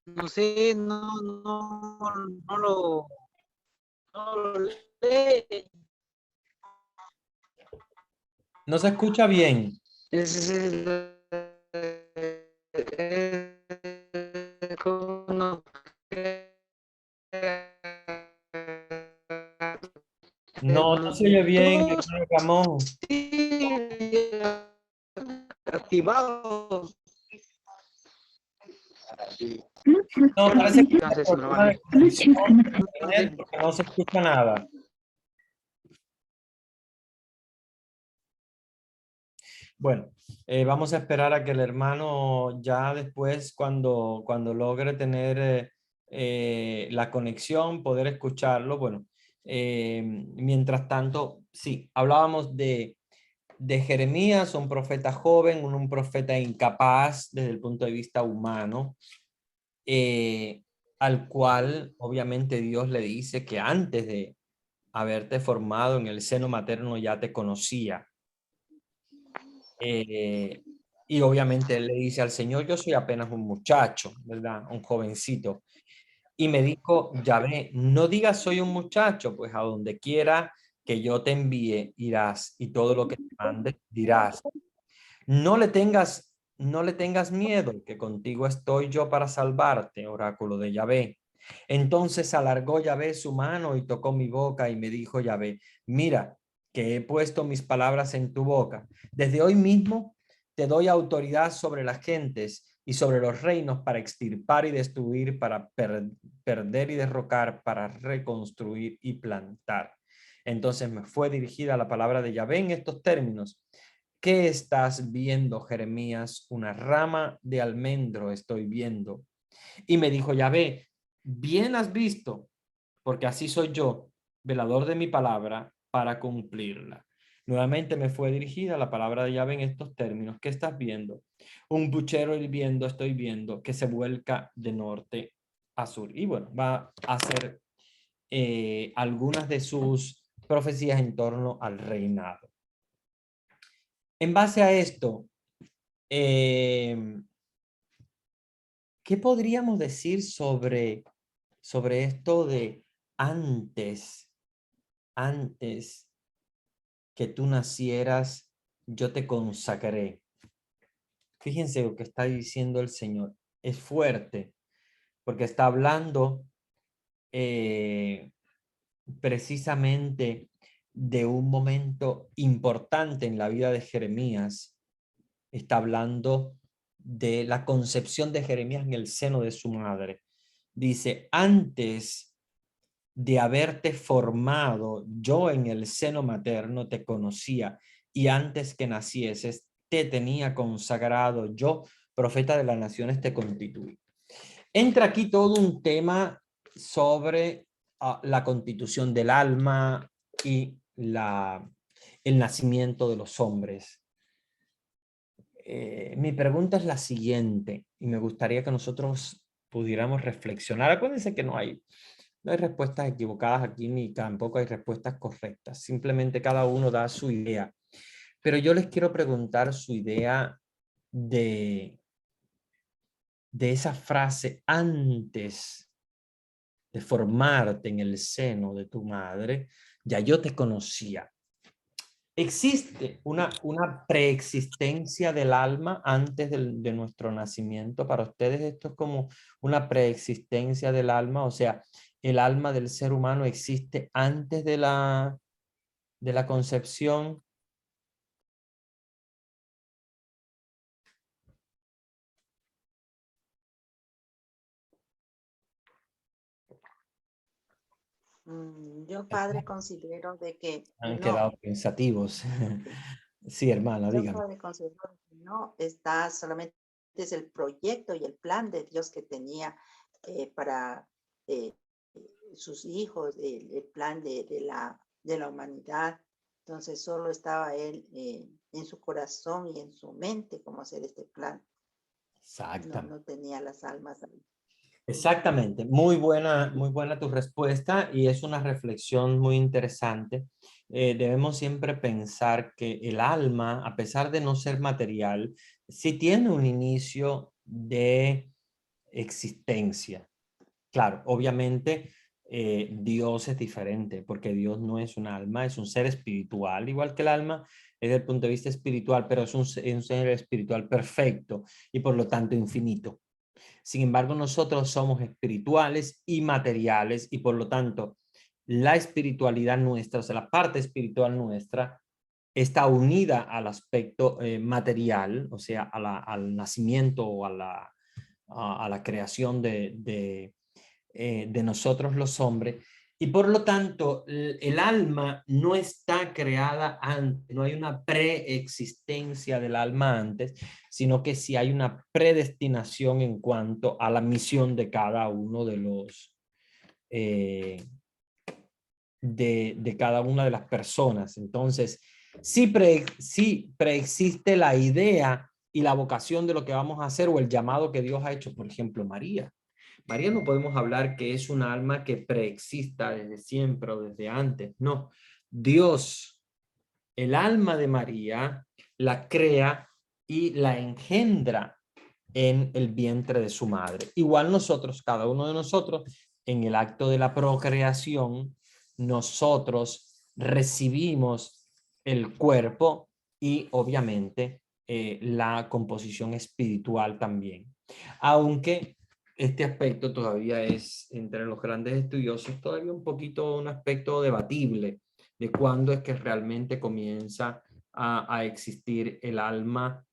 No sé, no lo lee. No se escucha bien. No se oye bien, Ramón. Activado. No, parece que Entonces, no se escucha nada. Bueno, vamos a esperar a que el hermano ya después, cuando logre tener la conexión, poder escucharlo. Bueno, mientras tanto, sí, hablábamos de Jeremías, un profeta joven, un profeta incapaz desde el punto de vista humano, al cual obviamente Dios le dice que antes de haberte formado en el seno materno ya te conocía. Y obviamente él le dice al Señor, yo soy apenas un muchacho, ¿verdad? Un jovencito. Y me dijo, Yahvé, no digas soy un muchacho, pues a donde quiera que yo te envíe, irás, y todo lo que te mande, dirás. No le tengas miedo, que contigo estoy yo para salvarte, oráculo de Yahvé. Entonces alargó Yahvé su mano y tocó mi boca y me dijo Yahvé, mira, que he puesto mis palabras en tu boca. Desde hoy mismo te doy autoridad sobre las gentes y sobre los reinos para extirpar y destruir, para perder y derrocar, para reconstruir y plantar. Entonces me fue dirigida la palabra de Yahvé en estos términos. ¿Qué estás viendo, Jeremías? Una rama de almendro estoy viendo. Y me dijo Yahvé, bien has visto, porque así soy yo, velador de mi palabra para cumplirla. Nuevamente me fue dirigida la palabra de Yahvé en estos términos. ¿Qué estás viendo? Un puchero hirviendo estoy viendo que se vuelca de norte a sur. Y bueno, va a hacer algunas de sus profecías en torno al reinado. En base a esto, ¿qué podríamos decir sobre esto de antes que tú nacieras, yo te consagré? Fíjense lo que está diciendo el Señor. Es fuerte, porque está hablando precisamente de un momento importante en la vida de Jeremías. Está hablando de la concepción de Jeremías en el seno de su madre. Dice, antes de haberte formado, yo en el seno materno te conocía, y antes que nacieses te tenía consagrado, yo, profeta de las naciones, te constituí. Entra aquí todo un tema sobre la constitución del alma y el nacimiento de los hombres. Mi pregunta es la siguiente, y me gustaría que nosotros pudiéramos reflexionar. Acuérdense que no hay respuestas equivocadas aquí, ni tampoco hay respuestas correctas. Simplemente cada uno da su idea. Pero yo les quiero preguntar su idea de esa frase: antes de formarte en el seno de tu madre, ya yo te conocía. ¿Existe una preexistencia del alma antes de nuestro nacimiento? Para ustedes esto es como una preexistencia del alma, o sea, el alma del ser humano existe antes de la concepción. Yo, padre, considero de que Han no. quedado pensativos. Sí, hermana, Yo, dígame. padre, considero que no está solamente, es el proyecto y el plan de Dios que tenía para sus hijos, el plan de la humanidad. Entonces solo estaba él en su corazón y en su mente cómo hacer este plan. No tenía las almas ahí. Exactamente, muy buena tu respuesta, y es una reflexión muy interesante. Debemos siempre pensar que el alma, a pesar de no ser material, sí tiene un inicio de existencia. Claro, obviamente Dios es diferente, porque Dios no es un alma, es un ser espiritual, igual que el alma desde el punto de vista espiritual, pero es un ser espiritual perfecto y por lo tanto infinito. Sin embargo, nosotros somos espirituales y materiales, y por lo tanto la espiritualidad nuestra, o sea, la parte espiritual nuestra, está unida al aspecto material, o sea, al nacimiento o a la creación de nosotros los hombres. Y por lo tanto, el alma no está creada antes, no hay una preexistencia del alma antes, sino que sí hay una predestinación en cuanto a la misión de cada uno de los, de cada una de las personas. Entonces, sí preexiste la idea y la vocación de lo que vamos a hacer, o el llamado que Dios ha hecho. Por ejemplo, María. María no podemos hablar que es un alma que preexista desde siempre o desde antes. No, Dios, el alma de María, la crea y la engendra en el vientre de su madre. Igual nosotros, cada uno de nosotros, en el acto de la procreación, nosotros recibimos el cuerpo y obviamente la composición espiritual también. Aunque este aspecto todavía es, entre los grandes estudiosos, todavía un poquito un aspecto debatible de cuándo es que realmente comienza a existir el alma,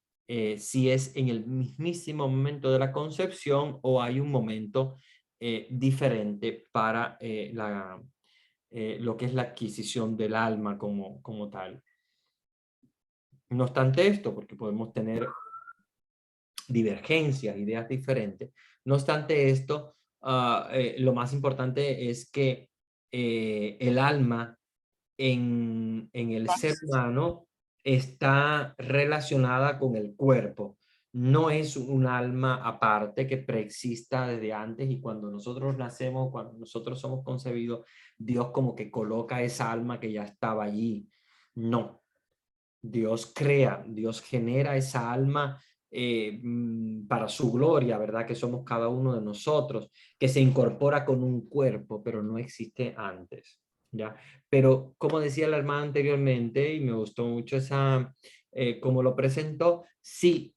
si es en el mismísimo momento de la concepción o hay un momento diferente para lo que es la adquisición del alma como tal. No obstante esto, porque podemos tener divergencias, ideas diferentes, no obstante esto, lo más importante es que el alma en el ser humano está relacionada con el cuerpo. No es un alma aparte que preexista desde antes y cuando nosotros nacemos, cuando nosotros somos concebidos, Dios como que coloca esa alma que ya estaba allí. No. Dios crea, Dios genera esa alma para su gloria, ¿verdad? Que somos cada uno de nosotros, que se incorpora con un cuerpo, pero no existe antes, ¿ya? Pero como decía la hermana anteriormente, y me gustó mucho cómo lo presentó, sí,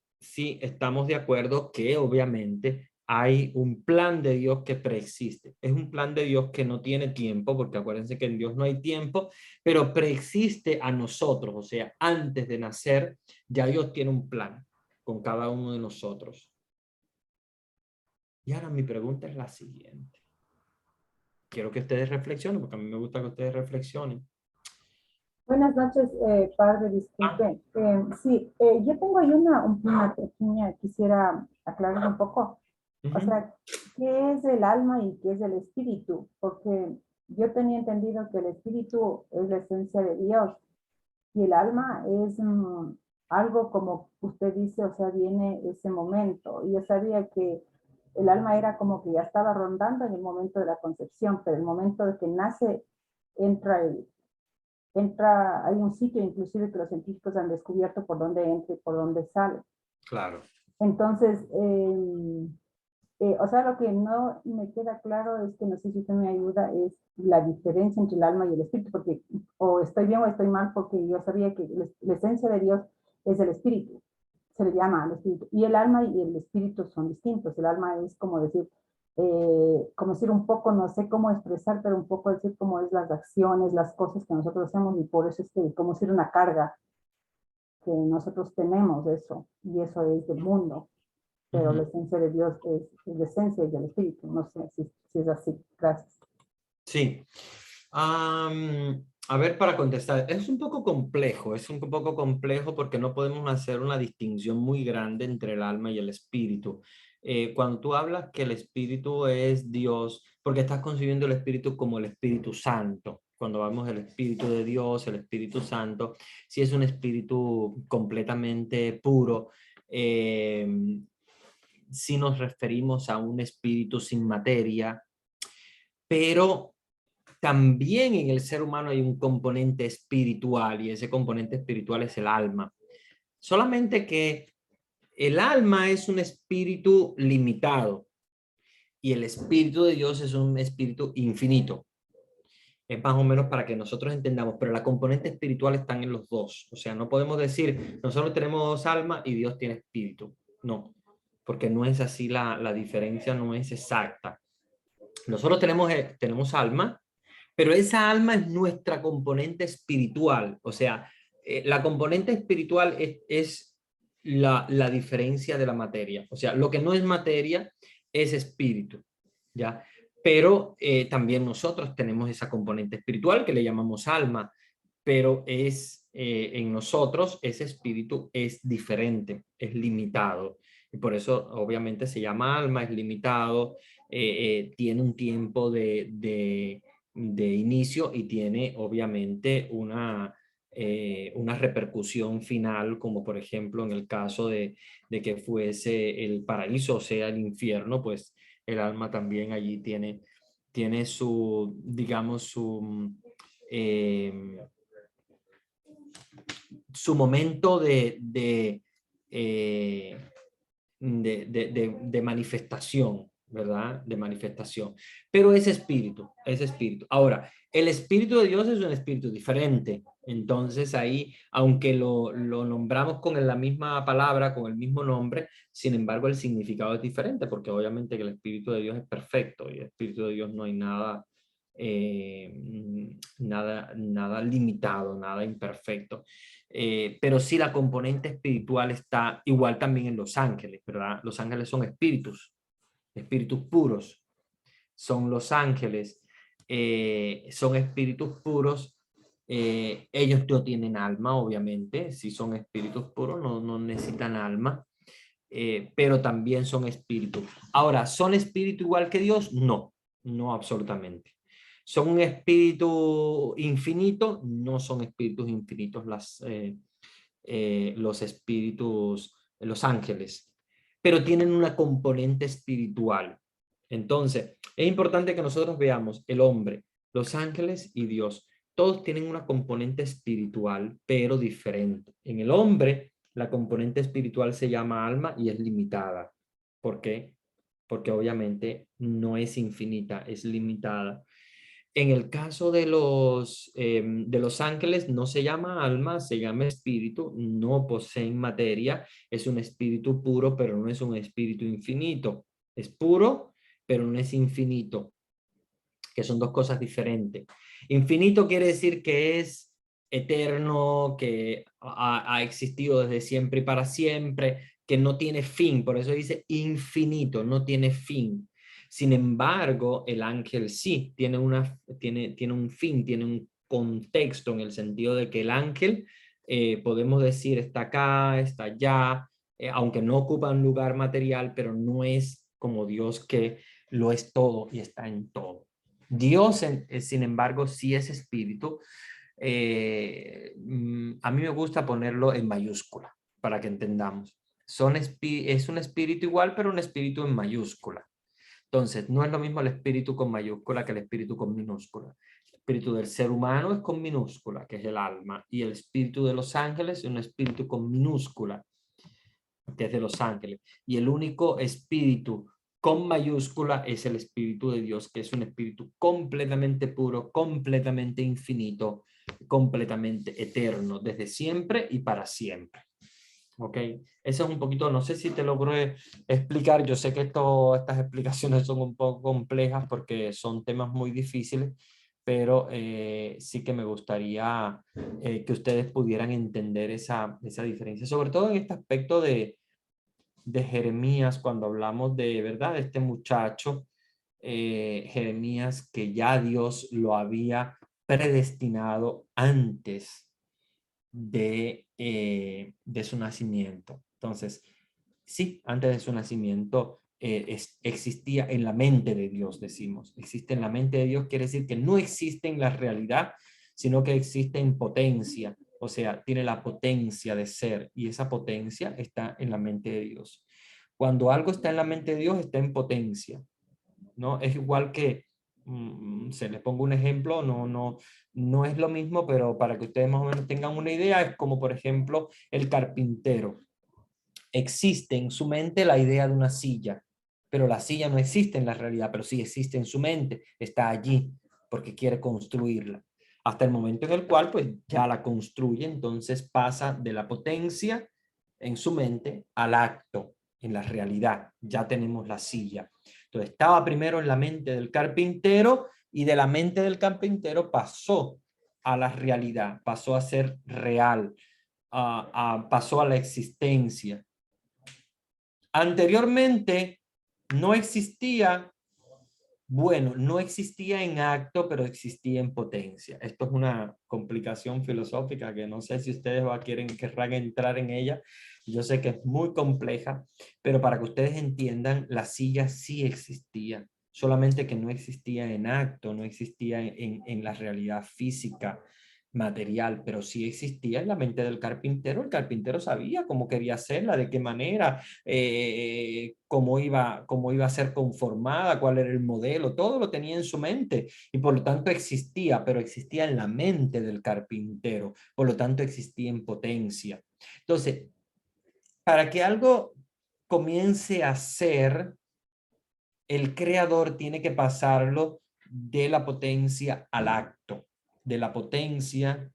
estamos de acuerdo que obviamente hay un plan de Dios que preexiste. Es un plan de Dios que no tiene tiempo, porque acuérdense que en Dios no hay tiempo, pero preexiste a nosotros, o sea, antes de nacer, ya Dios tiene un plan con cada uno de nosotros. Y ahora mi pregunta es la siguiente. Quiero que ustedes reflexionen, porque a mí me gusta que ustedes reflexionen. Buenas noches, padre, disculpe. Sí, yo tengo ahí una pequeña, quisiera aclarar un poco. O sea, ¿qué es el alma y qué es el espíritu? Porque yo tenía entendido que el espíritu es la esencia de Dios y el alma es algo como usted dice, o sea, viene ese momento. Y yo sabía que el alma era como que ya estaba rondando en el momento de la concepción, pero el momento de que nace, hay un sitio inclusive que los científicos han descubierto por dónde entra y por dónde sale. Claro. Entonces, o sea, lo que no me queda claro es que no sé si usted me ayuda, es la diferencia entre el alma y el espíritu, porque o estoy bien o estoy mal, porque yo sabía que la esencia de Dios es el espíritu, se le llama al espíritu, y el alma y el espíritu son distintos. El alma es como decir un poco, no sé cómo expresar, pero un poco decir cómo es las acciones, las cosas que nosotros hacemos, y por eso es que como decir una carga que nosotros tenemos eso, y eso es del mundo. Pero la esencia de Dios es la esencia del espíritu. No sé si es así. Gracias. Sí. A ver, para contestar, es un poco complejo porque no podemos hacer una distinción muy grande entre el alma y el espíritu. Cuando tú hablas que el espíritu es Dios, porque estás concibiendo el espíritu como el Espíritu Santo. Cuando hablamos del Espíritu de Dios, el Espíritu Santo, si es un espíritu completamente puro, si nos referimos a un espíritu sin materia, pero también en el ser humano hay un componente espiritual y ese componente espiritual es el alma. Solamente que el alma es un espíritu limitado y el espíritu de Dios es un espíritu infinito. Es más o menos para que nosotros entendamos, pero la componente espiritual están en los dos. O sea, no podemos decir, nosotros tenemos alma y Dios tiene espíritu. No, porque no es así, la diferencia no es exacta. Nosotros tenemos alma, pero esa alma es nuestra componente espiritual. O sea, la componente espiritual es la diferencia de la materia. O sea, lo que no es materia es espíritu, ¿ya? Pero también nosotros tenemos esa componente espiritual que le llamamos alma, pero en nosotros ese espíritu es diferente, es limitado. Y por eso obviamente se llama alma, es limitado, tiene un tiempo de inicio y tiene obviamente una repercusión final, como por ejemplo en el caso de que fuese el paraíso, o sea, el infierno, pues el alma también allí tiene su, digamos, su momento de manifestación, ¿verdad? De manifestación. Pero es espíritu, es espíritu. Ahora, el espíritu de Dios es un espíritu diferente. Entonces ahí, aunque lo nombramos con la misma palabra, con el mismo nombre, sin embargo el significado es diferente, porque obviamente que el espíritu de Dios es perfecto y el espíritu de Dios no hay nada, nada limitado, nada imperfecto. Pero sí la componente espiritual está igual también en los ángeles, ¿verdad? Los ángeles son espíritus puros, son los ángeles, son espíritus puros. Ellos no tienen alma, obviamente, si son espíritus puros no necesitan alma, pero también son espíritus. Ahora, ¿son espíritu igual que Dios? No, no absolutamente. ¿Son un espíritu infinito? No son espíritus infinitos los espíritus, los ángeles, pero tienen una componente espiritual. Entonces, es importante que nosotros veamos el hombre, los ángeles y Dios. Todos tienen una componente espiritual, pero diferente. En el hombre, la componente espiritual se llama alma y es limitada. ¿Por qué? Porque obviamente no es infinita, es limitada. En el caso de los ángeles no se llama alma, se llama espíritu, no poseen materia, es un espíritu puro, pero no es un espíritu infinito. Es puro, pero no es infinito, que son dos cosas diferentes. Infinito quiere decir que es eterno, que ha existido desde siempre y para siempre, que no tiene fin, por eso dice infinito, no tiene fin. Sin embargo, el ángel sí tiene un fin, tiene un contexto en el sentido de que el ángel, podemos decir, está acá, está allá, aunque no ocupa un lugar material, pero no es como Dios que lo es todo y está en todo. Dios, sin embargo, sí es espíritu. A mí me gusta ponerlo en mayúscula para que entendamos. Es un espíritu igual, pero un espíritu en mayúscula. Entonces, no es lo mismo el espíritu con mayúscula que el espíritu con minúscula. El espíritu del ser humano es con minúscula, que es el alma, y el espíritu de los ángeles es un espíritu con minúscula, que es de los ángeles. Y el único espíritu con mayúscula es el espíritu de Dios, que es un espíritu completamente puro, completamente infinito, completamente eterno, desde siempre y para siempre. Ok, eso es un poquito, no sé si te logré explicar, yo sé que estas explicaciones son un poco complejas porque son temas muy difíciles, pero sí que me gustaría que ustedes pudieran entender esa diferencia, sobre todo en este aspecto de Jeremías, cuando hablamos de, ¿verdad?, de este muchacho, Jeremías, que ya Dios lo había predestinado antes de su nacimiento. Entonces, sí, antes de su nacimiento existía en la mente de Dios, decimos. Existe en la mente de Dios, quiere decir que no existe en la realidad, sino que existe en potencia. O sea, tiene la potencia de ser y esa potencia está en la mente de Dios. Cuando algo está en la mente de Dios, está en potencia, ¿no? Es igual que, se les pongo un ejemplo, no es lo mismo, pero para que ustedes más o menos tengan una idea, es como por ejemplo el carpintero. Existe en su mente la idea de una silla, pero la silla no existe en la realidad, pero sí existe en su mente, está allí porque quiere construirla. Hasta el momento en el cual pues ya la construye, entonces pasa de la potencia en su mente al acto, en la realidad. Ya tenemos la silla. Entonces estaba primero en la mente del carpintero y de la mente del carpintero pasó a la realidad, pasó a ser real, pasó a la existencia. Anteriormente no existía, bueno, no existía en acto, pero existía en potencia. Esto es una complicación filosófica que no sé si ustedes querrán entrar en ella. Yo sé que es muy compleja, pero para que ustedes entiendan, la silla sí existía, solamente que no existía en acto, no existía en la realidad física, material, pero sí existía en la mente del carpintero. El carpintero sabía cómo quería hacerla, de qué manera, cómo iba a ser conformada, cuál era el modelo, todo lo tenía en su mente y por lo tanto existía, pero existía en la mente del carpintero, por lo tanto existía en potencia. Entonces, para que algo comience a ser, el creador tiene que pasarlo de la potencia al acto. De la potencia,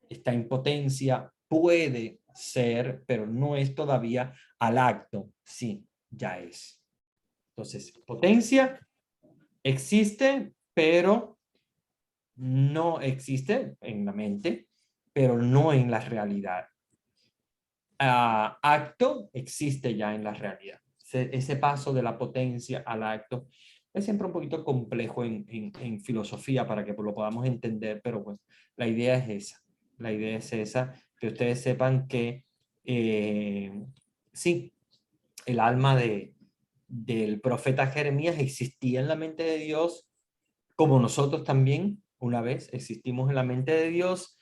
está en potencia, puede ser, pero no es todavía al acto. Sí, ya es. Entonces, potencia existe, pero no existe en la mente, pero no en la realidad. Acto existe ya en la realidad. Ese paso de la potencia al acto es siempre un poquito complejo en filosofía para que lo podamos entender, pero pues la idea es esa. La idea es esa, que ustedes sepan que sí, el alma del profeta Jeremías existía en la mente de Dios, como nosotros también una vez existimos en la mente de Dios,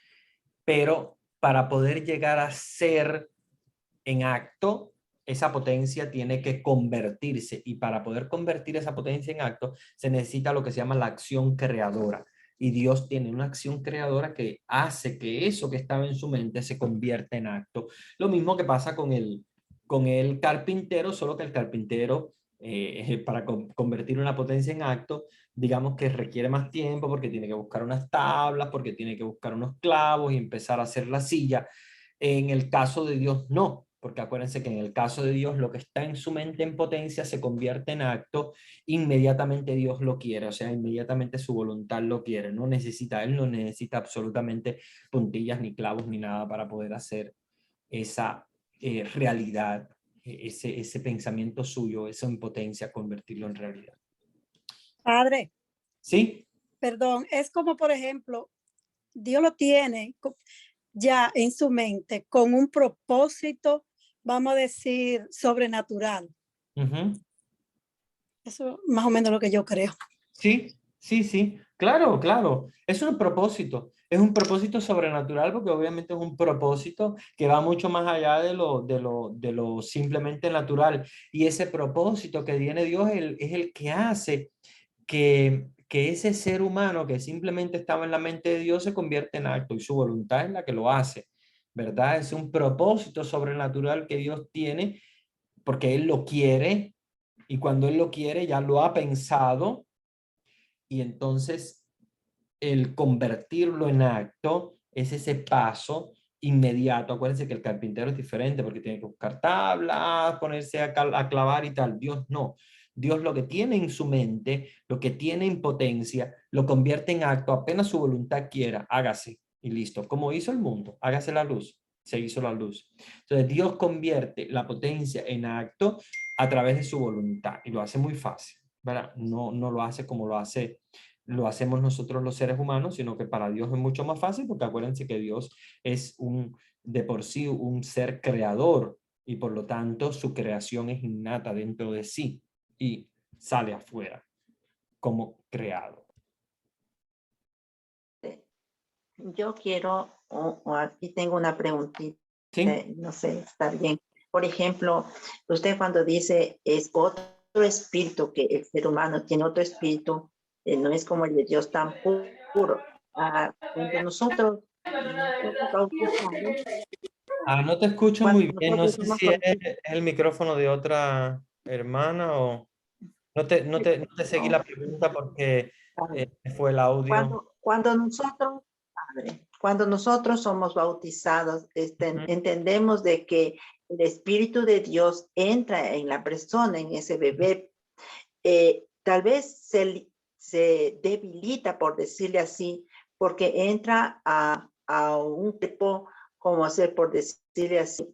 pero para poder llegar a ser en acto, esa potencia tiene que convertirse, y para poder convertir esa potencia en acto se necesita lo que se llama la acción creadora, y Dios tiene una acción creadora que hace que eso que estaba en su mente se convierta en acto. Lo mismo que pasa con el carpintero, solo que el carpintero para convertir una potencia en acto, digamos que requiere más tiempo porque tiene que buscar unas tablas, porque tiene que buscar unos clavos y empezar a hacer la silla. En el caso de Dios no, porque acuérdense que en el caso de Dios lo que está en su mente en potencia se convierte en acto, inmediatamente Dios lo quiere, o sea, inmediatamente su voluntad lo quiere, no necesita, él no necesita absolutamente puntillas ni clavos ni nada para poder hacer esa realidad, ese pensamiento suyo, esa impotencia, convertirlo en realidad. Padre, ¿Sí? perdón, es como por ejemplo, Dios lo tiene ya en su mente con un propósito, vamos a decir, sobrenatural. Eso es más o menos lo que yo creo. Sí, sí, sí, claro, claro. Es un propósito sobrenatural porque obviamente es un propósito que va mucho más allá de lo simplemente natural. Y ese propósito que tiene Dios es el que hace que ese ser humano que simplemente estaba en la mente de Dios se convierte en acto, y su voluntad es la que lo hace, ¿verdad? Es un propósito sobrenatural que Dios tiene porque Él lo quiere, y cuando Él lo quiere ya lo ha pensado, y entonces el convertirlo en acto es ese paso inmediato. Acuérdense que el carpintero es diferente porque tiene que buscar tablas, ponerse a clavar y tal. Dios no. Dios lo que tiene en su mente, lo que tiene en potencia, lo convierte en acto apenas su voluntad quiera. Hágase y listo. Como hizo el mundo, hágase la luz. Se hizo la luz. Entonces Dios convierte la potencia en acto a través de su voluntad, y lo hace muy fácil, ¿verdad? No lo hace como lo hacemos nosotros los seres humanos, sino que para Dios es mucho más fácil, porque acuérdense que Dios es de por sí un ser creador, y por lo tanto su creación es innata dentro de sí y sale afuera como creado. Yo quiero, aquí tengo una preguntita, ¿Sí? no sé, está bien. Por ejemplo, usted cuando dice es otro espíritu, que el ser humano tiene otro espíritu, no es como el de Dios tan puro. Cuando nosotros somos bautizados, No te escucho cuando muy bien, no nosotros sé somos si es el micrófono de otra hermana o no te seguí la pregunta porque fue el audio. Cuando nosotros, Padre, cuando nosotros somos bautizados, entendemos de que el Espíritu de Dios entra en la persona, en ese bebé. Tal vez se debilita, por decirle así, porque entra a un tipo, como ser, por decirle así,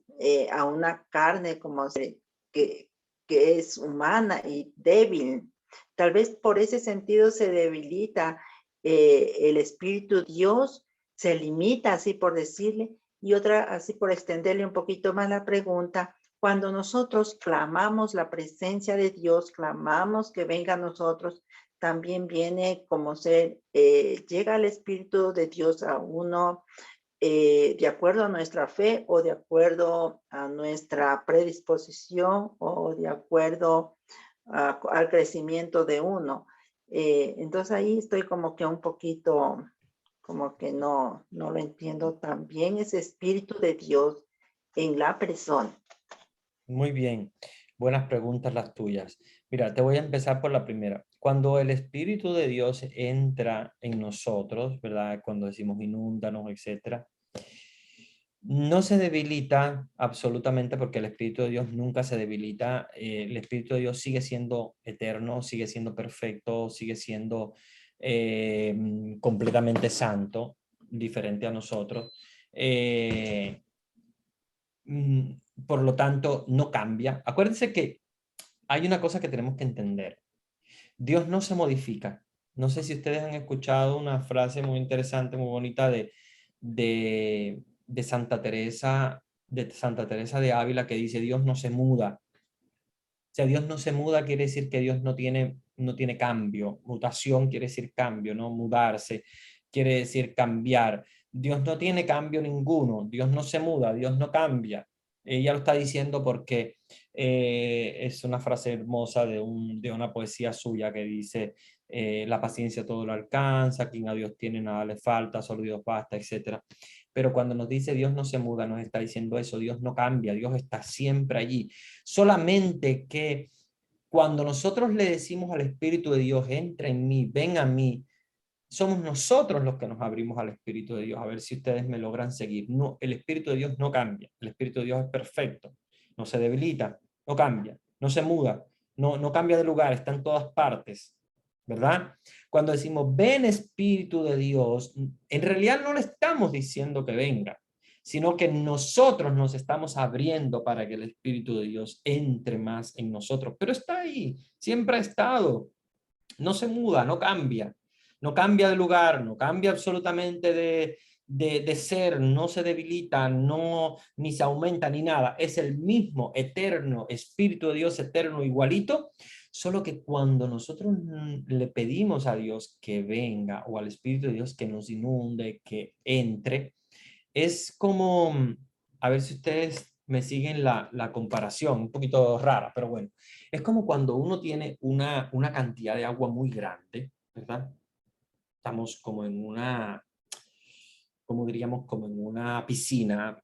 a una carne como ser, que es humana y débil. Tal vez por ese sentido se debilita el Espíritu. Dios se limita, así por decirle, y otra, así por extenderle un poquito más la pregunta. Cuando nosotros clamamos la presencia de Dios, clamamos que venga a nosotros, también viene como llega el Espíritu de Dios a uno de acuerdo a nuestra fe, o de acuerdo a nuestra predisposición, o de acuerdo al crecimiento de uno. Entonces ahí estoy como que un poquito, como que no lo entiendo tan bien, ese Espíritu de Dios en la persona. Muy bien. Buenas preguntas las tuyas. Mira, te voy a empezar por la primera. Cuando el Espíritu de Dios entra en nosotros, ¿verdad? Cuando decimos inúndanos, etcétera, no se debilita absolutamente porque el Espíritu de Dios nunca se debilita. El Espíritu de Dios sigue siendo eterno, sigue siendo perfecto, sigue siendo completamente santo, diferente a nosotros. Mm, por lo tanto, no cambia. Acuérdense que hay una cosa que tenemos que entender. Dios no se modifica. No sé si ustedes han escuchado una frase muy interesante, muy bonita de Santa Teresa, de Ávila, que dice: Dios no se muda. O sea, Dios no se muda quiere decir que Dios no tiene cambio. Mutación quiere decir cambio, ¿no? Mudarse quiere decir cambiar. Dios no tiene cambio ninguno. Dios no se muda, Dios no cambia. Ella lo está diciendo porque es una frase hermosa de una poesía suya que dice: la paciencia todo lo alcanza, quien a Dios tiene nada le falta, solo Dios basta, etc. Pero cuando nos dice Dios no se muda, nos está diciendo eso. Dios no cambia, Dios está siempre allí. Solamente que cuando nosotros le decimos al Espíritu de Dios: entra en mí, ven a mí, somos nosotros los que nos abrimos al Espíritu de Dios. A ver si ustedes me logran seguir. No, el Espíritu de Dios no cambia. El Espíritu de Dios es perfecto. No se debilita, no cambia, no se muda, no cambia de lugar, está en todas partes, ¿verdad? Cuando decimos ven Espíritu de Dios, en realidad no le estamos diciendo que venga, sino que nosotros nos estamos abriendo para que el Espíritu de Dios entre más en nosotros. Pero está ahí, siempre ha estado, no se muda, no cambia. No cambia de lugar, no cambia absolutamente de ser, no se debilita, no, ni se aumenta ni nada. Es el mismo eterno Espíritu de Dios, eterno, igualito, solo que cuando nosotros le pedimos a Dios que venga, o al Espíritu de Dios que nos inunde, que entre, es como, a ver si ustedes me siguen la comparación, un poquito rara, pero bueno, es como cuando uno tiene una cantidad de agua muy grande, ¿verdad? Estamos como en como diríamos, como en una piscina,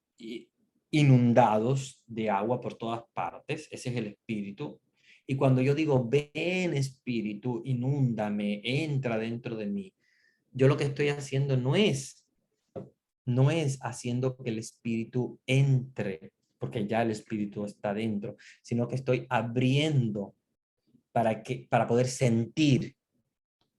inundados de agua por todas partes. Ese es el Espíritu. Y cuando yo digo ven Espíritu, inúndame, entra dentro de mí, yo lo que estoy haciendo no es haciendo que el Espíritu entre, porque ya el Espíritu está dentro, sino que estoy abriendo para poder sentir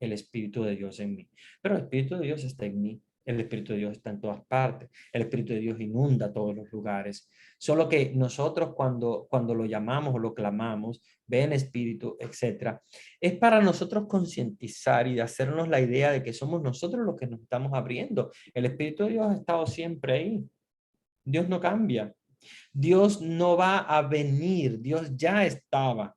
el Espíritu de Dios en mí. Pero el Espíritu de Dios está en mí. El Espíritu de Dios está en todas partes. El Espíritu de Dios inunda todos los lugares. Solo que nosotros cuando lo llamamos o lo clamamos, ven Espíritu, etc., es para nosotros concientizar y de hacernos la idea de que somos nosotros los que nos estamos abriendo. El Espíritu de Dios ha estado siempre ahí. Dios no cambia. Dios no va a venir. Dios ya estaba.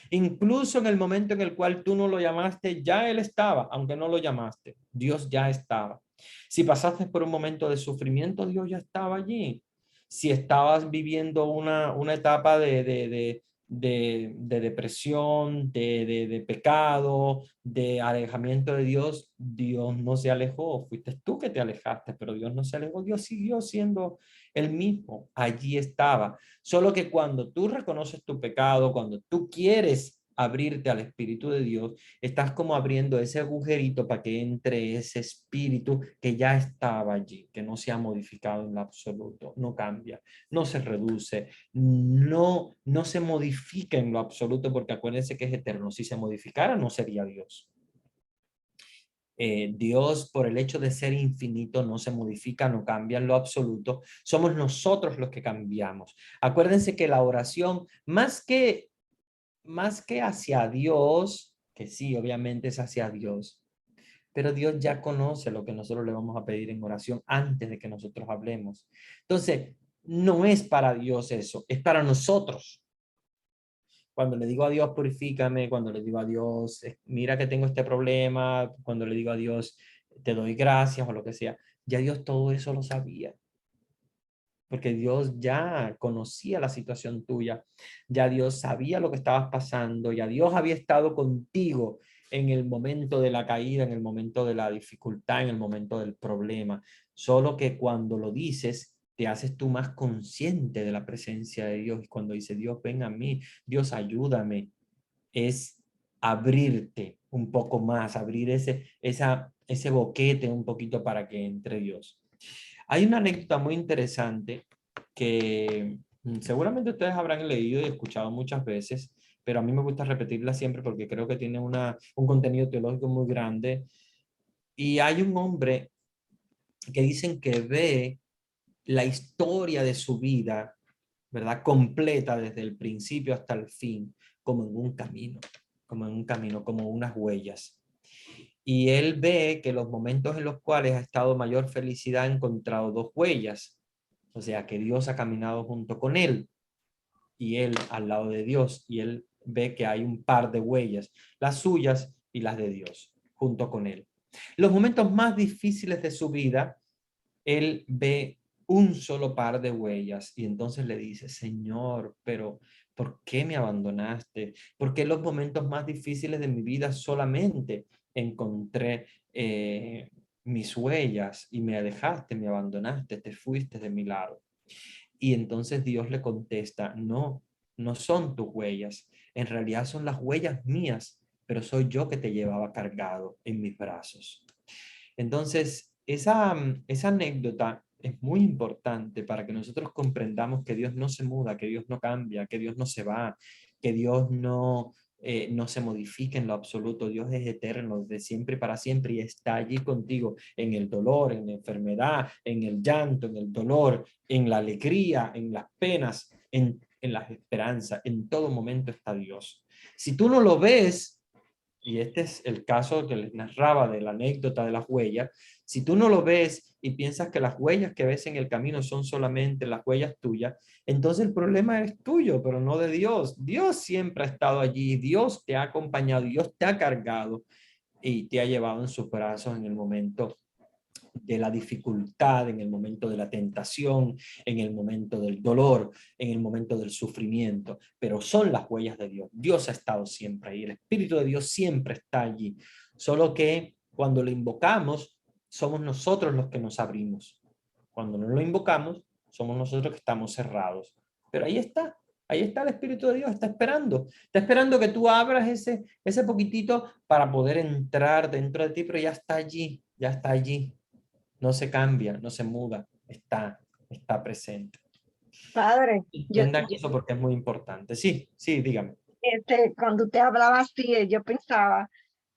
Incluso en el momento en el cual tú no lo llamaste, ya Él estaba, aunque no lo llamaste. Dios ya estaba. Si pasaste por un momento de sufrimiento, Dios ya estaba allí. Si estabas viviendo una etapa de depresión, de pecado, de alejamiento de Dios, Dios no se alejó. Fuiste tú que te alejaste, pero Dios no se alejó. Dios siguió siendo el mismo. Allí estaba. Solo que cuando tú reconoces tu pecado, cuando tú quieres abrirte al Espíritu de Dios, estás como abriendo ese agujerito para que entre ese Espíritu que ya estaba allí, que no se ha modificado en lo absoluto, no cambia, no se reduce, no se modifica en lo absoluto, porque acuérdense que es eterno. Si se modificara, no sería Dios. Dios, por el hecho de ser infinito, no se modifica, no cambia en lo absoluto. Somos nosotros los que cambiamos. Acuérdense que la oración, más que hacia Dios, que sí, obviamente es hacia Dios, pero Dios ya conoce lo que nosotros le vamos a pedir en oración antes de que nosotros hablemos. Entonces, no es para Dios eso, es para nosotros. Cuando le digo a Dios, purifícame, cuando le digo a Dios, mira que tengo este problema, cuando le digo a Dios, te doy gracias o lo que sea, ya Dios todo eso lo sabía. Porque Dios ya conocía la situación tuya, ya Dios sabía lo que estabas pasando, ya Dios había estado contigo en el momento de la caída, en el momento de la dificultad, en el momento del problema. Solo que cuando lo dices, te haces tú más consciente de la presencia de Dios. Y cuando dice Dios, ven a mí, Dios, ayúdame, es abrirte un poco más, abrir ese boquete un poquito para que entre Dios. Hay una anécdota muy interesante que seguramente ustedes habrán leído y escuchado muchas veces, pero a mí me gusta repetirla siempre porque creo que tiene un contenido teológico muy grande. Y hay un hombre que dicen que ve la historia de su vida, ¿verdad? Completa desde el principio hasta el fin, como en un camino, como unas huellas. Y él ve que los momentos en los cuales ha estado mayor felicidad ha encontrado dos huellas. O sea, que Dios ha caminado junto con él y él al lado de Dios. Y él ve que hay un par de huellas, las suyas y las de Dios, junto con él. Los momentos más difíciles de su vida, él ve un solo par de huellas y entonces le dice, Señor, pero ¿por qué me abandonaste? ¿Por qué en los momentos más difíciles de mi vida solamente encontré mis huellas y me dejaste, me abandonaste, te fuiste de mi lado? Y entonces Dios le contesta, no, no son tus huellas, en realidad son las huellas mías, pero soy yo que te llevaba cargado en mis brazos. Entonces, esa anécdota es muy importante para que nosotros comprendamos que Dios no se muda, que Dios no cambia, que Dios no se va, que Dios no se modifica en lo absoluto. Dios es eterno, de siempre y para siempre, y está allí contigo en el dolor, en la enfermedad, en el llanto, en el dolor, en la alegría, en las penas, en las esperanzas. En todo momento está Dios. Si tú no lo ves, y este es el caso que les narraba de la anécdota de las huellas, si tú no lo ves y piensas que las huellas que ves en el camino son solamente las huellas tuyas, entonces el problema es tuyo, pero no de Dios. Dios siempre ha estado allí, Dios te ha acompañado, Dios te ha cargado y te ha llevado en sus brazos en el momento de la dificultad, en el momento de la tentación, en el momento del dolor, en el momento del sufrimiento, pero son las huellas de Dios. Dios ha estado siempre ahí, el Espíritu de Dios siempre está allí, solo que cuando lo invocamos, somos nosotros los que nos abrimos. Cuando no lo invocamos, somos nosotros que estamos cerrados. Pero ahí está el Espíritu de Dios, está esperando que tú abras ese poquitito para poder entrar dentro de ti, pero ya está allí. No se cambia, no se muda, está presente. Padre, Entiendan eso porque es muy importante. Sí, dígame. Cuando usted hablaba así, yo pensaba,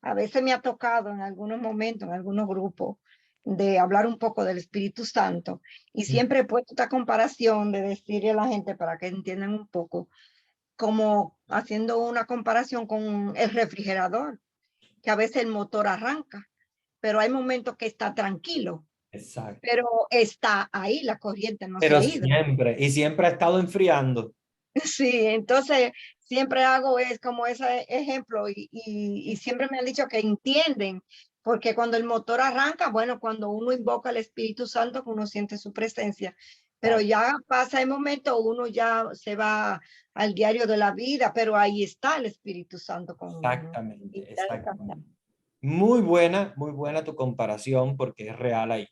a veces me ha tocado en algunos momentos, en algunos grupos, de hablar un poco del Espíritu Santo, y siempre he puesto esta comparación de decirle a la gente para que entiendan un poco, como haciendo una comparación con el refrigerador, que a veces el motor arranca, pero hay momentos que está tranquilo. Exacto. Pero está ahí, la corriente no pero se ha ido. siempre ha estado enfriando. Sí, entonces siempre hago es como ese ejemplo y siempre me han dicho que entienden, porque cuando el motor arranca, bueno, cuando uno invoca al Espíritu Santo, uno siente su presencia, pero ya pasa el momento, uno ya se va al diario de la vida, pero ahí está el Espíritu Santo con uno. Exactamente. Muy buena tu comparación porque es real ahí.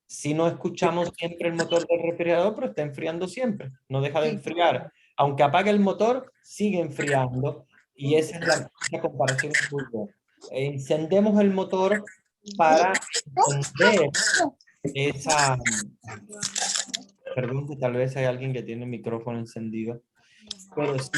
Si no escuchamos siempre el motor del refrigerador, pero está enfriando siempre, no deja de enfriar. Aunque apague el motor, sigue enfriando y esa es la comparación. Encendemos el motor para encender perdón que tal vez hay alguien que tiene el micrófono encendido, pero sí,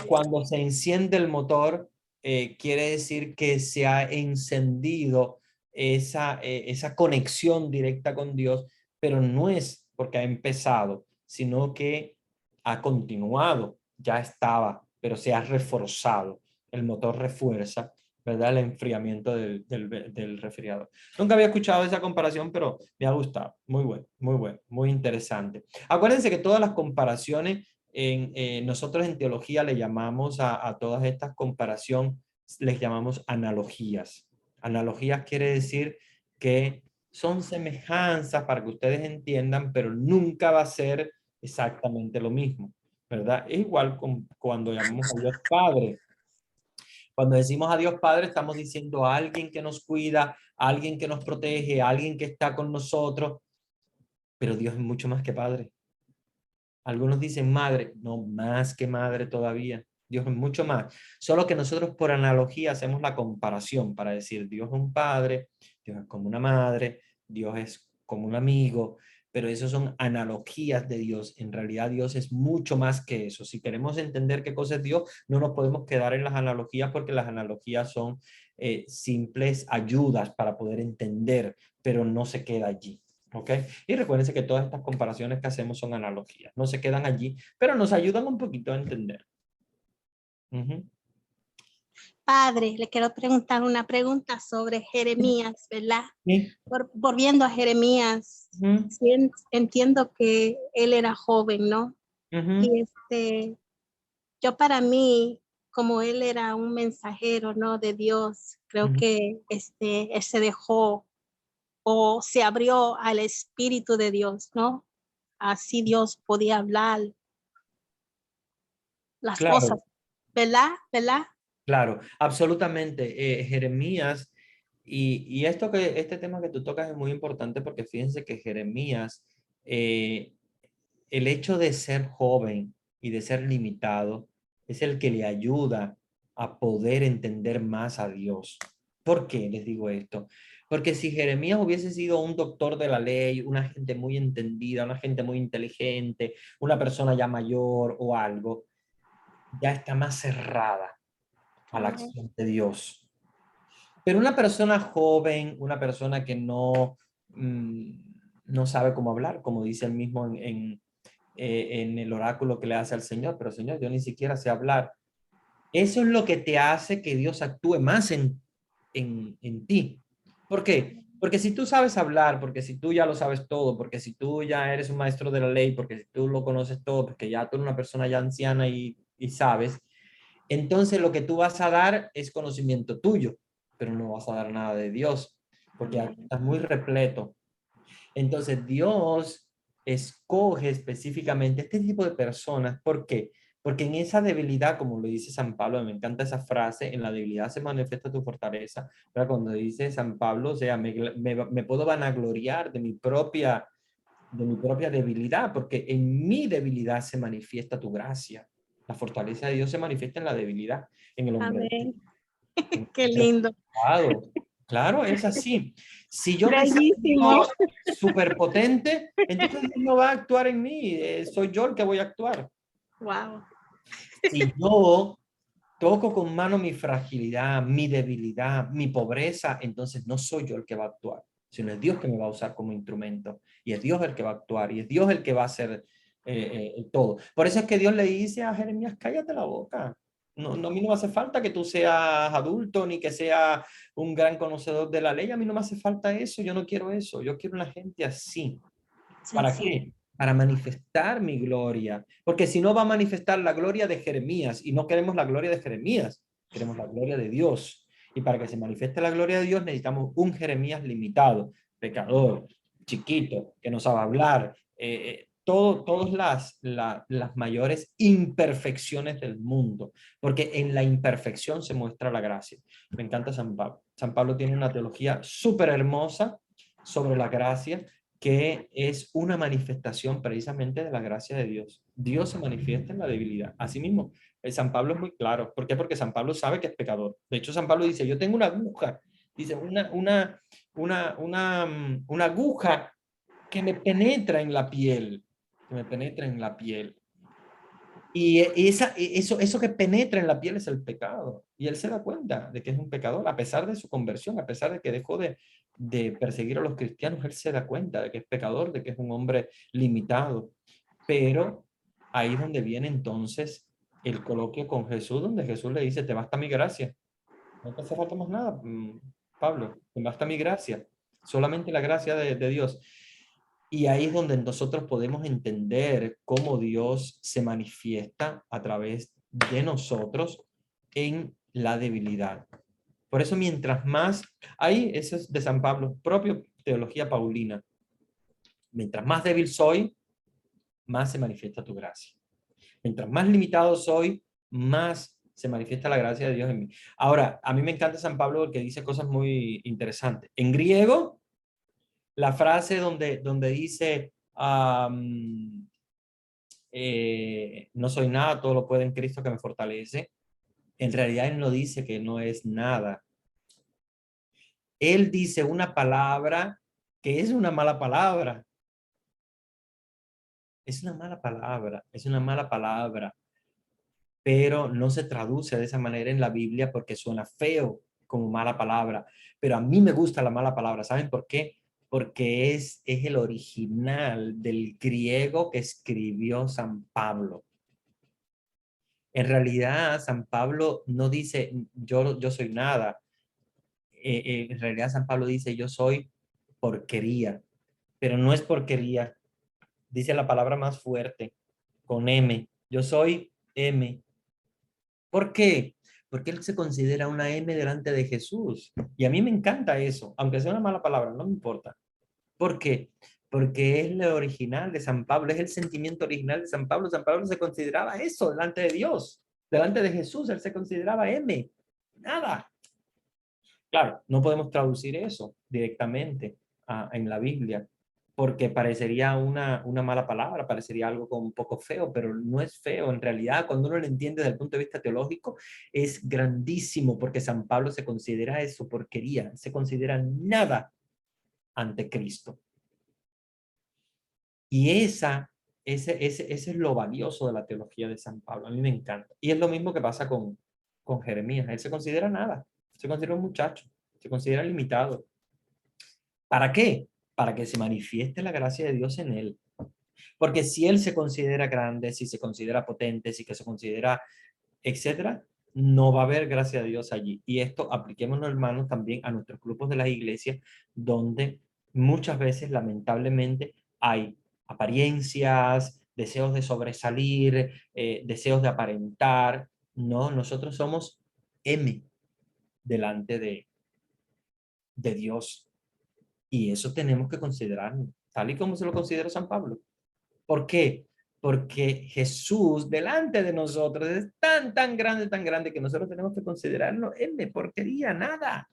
cuando se enciende el motor, quiere decir que se ha encendido esa conexión directa con Dios, pero no es porque ha empezado, sino que ha continuado, ya estaba, pero se ha reforzado. El motor refuerza, ¿verdad? El enfriamiento del refrigerador. Nunca había escuchado esa comparación, pero me ha gustado. Muy bueno, muy interesante. Acuérdense que todas las comparaciones nosotros en teología le llamamos a todas estas comparaciones, les llamamos analogías. Analogías quiere decir que son semejanzas para que ustedes entiendan, pero nunca va a ser exactamente lo mismo, ¿verdad? Es igual cuando llamamos a Dios Padre. Cuando decimos a Dios Padre, estamos diciendo a alguien que nos cuida, a alguien que nos protege, a alguien que está con nosotros. pero Dios es mucho más que padre. Algunos dicen madre, no, más que madre todavía. Dios es mucho más. Solo que nosotros por analogía hacemos la comparación para decir Dios es un padre, Dios es como una madre, Dios es como un amigo, pero eso son analogías de Dios. En realidad Dios es mucho más que eso. Si queremos entender qué cosa es Dios, no nos podemos quedar en las analogías porque las analogías son simples ayudas para poder entender, pero no se queda allí. ¿Ok? Y recuérdense que todas estas comparaciones que hacemos son analogías, no se quedan allí, pero nos ayudan un poquito a entender. Padre, le quiero preguntar una pregunta sobre Jeremías, ¿verdad? Sí. Volviendo a Jeremías, sí, entiendo que él era joven, ¿no? Y yo para mí, como él era un mensajero, ¿no? De Dios, creo que él se dejó o se abrió al Espíritu de Dios, ¿no? Así Dios podía hablar las cosas, ¿verdad? ¿Verdad? Claro, absolutamente. Jeremías, este tema que tú tocas es muy importante porque fíjense que Jeremías, el hecho de ser joven y de ser limitado es el que le ayuda a poder entender más a Dios. ¿Por qué les digo esto? Porque si Jeremías hubiese sido un doctor de la ley, una gente muy entendida, una gente muy inteligente, una persona ya mayor o algo, ya está más cerrada a la acción de Dios. Pero una persona joven, una persona que no sabe cómo hablar, como dice él mismo en el oráculo que le hace al Señor, pero Señor, yo ni siquiera sé hablar. Eso es lo que te hace que Dios actúe más en ti. ¿Por qué? Porque si tú sabes hablar, porque si tú ya lo sabes todo, porque si tú ya eres un maestro de la ley, porque si tú lo conoces todo, porque ya tú eres una persona ya anciana y sabes, entonces lo que tú vas a dar es conocimiento tuyo, pero no vas a dar nada de Dios, porque estás muy repleto. Entonces Dios escoge específicamente este tipo de personas. ¿Por qué? Porque en esa debilidad, como lo dice San Pablo, me encanta esa frase, en la debilidad se manifiesta tu fortaleza. Pero cuando dice San Pablo, o sea, me puedo vanagloriar de mi propia debilidad, porque en mi debilidad se manifiesta tu gracia. La fortaleza de Dios se manifiesta en la debilidad, en el hombre. Amén. Qué lindo. Claro, es así. Si yo me Bellísimo. siento súper potente, entonces Dios no va a actuar en mí. Soy yo el que voy a actuar. Wow. Si yo toco con mano mi fragilidad, mi debilidad, mi pobreza, entonces no soy yo el que va a actuar, sino es Dios que me va a usar como instrumento. Y es Dios el que va a actuar, y es Dios el que va a hacer todo. Por eso es que Dios le dice a Jeremías, cállate la boca. No, a mí no me hace falta que tú seas adulto, ni que seas un gran conocedor de la ley. A mí no me hace falta eso. Yo no quiero eso. Yo quiero una gente así. ¿Para qué? Para manifestar mi gloria. Porque si no va a manifestar la gloria de Jeremías, y no queremos la gloria de Jeremías, queremos la gloria de Dios. Y para que se manifieste la gloria de Dios necesitamos un Jeremías limitado, pecador, chiquito, que no sabe hablar, todas las mayores imperfecciones del mundo, porque en la imperfección se muestra la gracia. Me encanta San Pablo. San Pablo tiene una teología súper hermosa sobre la gracia, que es una manifestación precisamente de la gracia de Dios. Dios se manifiesta en la debilidad. Asimismo, San Pablo es muy claro. ¿Por qué? Porque San Pablo sabe que es pecador. De hecho, San Pablo dice, yo tengo una aguja, dice, una aguja que me penetra en la piel, que me penetra en la piel. Y eso que penetra en la piel es el pecado. Y él se da cuenta de que es un pecador, a pesar de su conversión, a pesar de que dejó de perseguir a los cristianos, él se da cuenta de que es pecador, de que es un hombre limitado. Pero ahí es donde viene entonces el coloquio con Jesús, donde Jesús le dice, te basta mi gracia. No te hace falta más nada, Pablo, te basta mi gracia. Solamente la gracia de Dios. Y ahí es donde nosotros podemos entender cómo Dios se manifiesta a través de nosotros en la debilidad. Por eso mientras más, ahí eso es de San Pablo, propio teología paulina. Mientras más débil soy, más se manifiesta tu gracia. Mientras más limitado soy, más se manifiesta la gracia de Dios en mí. Ahora, a mí me encanta San Pablo porque dice cosas muy interesantes. En griego, la frase donde dice, no soy nada, todo lo puedo en Cristo que me fortalece, en realidad él no dice que no es nada. Él dice una palabra que es una mala palabra. Es una mala palabra, es una mala palabra, pero no se traduce de esa manera en la Biblia porque suena feo como mala palabra. Pero a mí me gusta la mala palabra. ¿Saben por qué? Porque es el original del griego que escribió San Pablo. En realidad, San Pablo no dice yo soy nada. En realidad, San Pablo dice yo soy porquería. Pero no es porquería. Dice la palabra más fuerte, con M. Yo soy M. ¿Por qué? Porque él se considera una M delante de Jesús. Y a mí me encanta eso, aunque sea una mala palabra, no me importa. ¿Por qué? Porque es lo original de San Pablo, es el sentimiento original de San Pablo. San Pablo se consideraba eso delante de Dios, delante de Jesús, él se consideraba M. Nada. Claro, no podemos traducir eso directamente en la Biblia, porque parecería una mala palabra, parecería algo como un poco feo, pero no es feo. En realidad, cuando uno lo entiende desde el punto de vista teológico, es grandísimo, porque San Pablo se considera eso, porquería, se considera nada ante Cristo. Y ese es lo valioso de la teología de San Pablo. A mí me encanta. Y es lo mismo que pasa con Jeremías. Él se considera nada, se considera un muchacho, se considera limitado. ¿Para qué? Para que se manifieste la gracia de Dios en él. Porque si él se considera grande, si se considera potente, si que se considera, etcétera, no va a haber gracia de Dios allí. Y esto apliquémonos, hermanos, también a nuestros grupos de las iglesias, donde muchas veces, lamentablemente, hay apariencias, deseos de sobresalir, deseos de aparentar. No, nosotros somos M delante de Dios. Y eso tenemos que considerarlo, tal y como se lo considera San Pablo. ¿Por qué? Porque Jesús delante de nosotros es tan grande que nosotros tenemos que considerarlo M, porquería, nada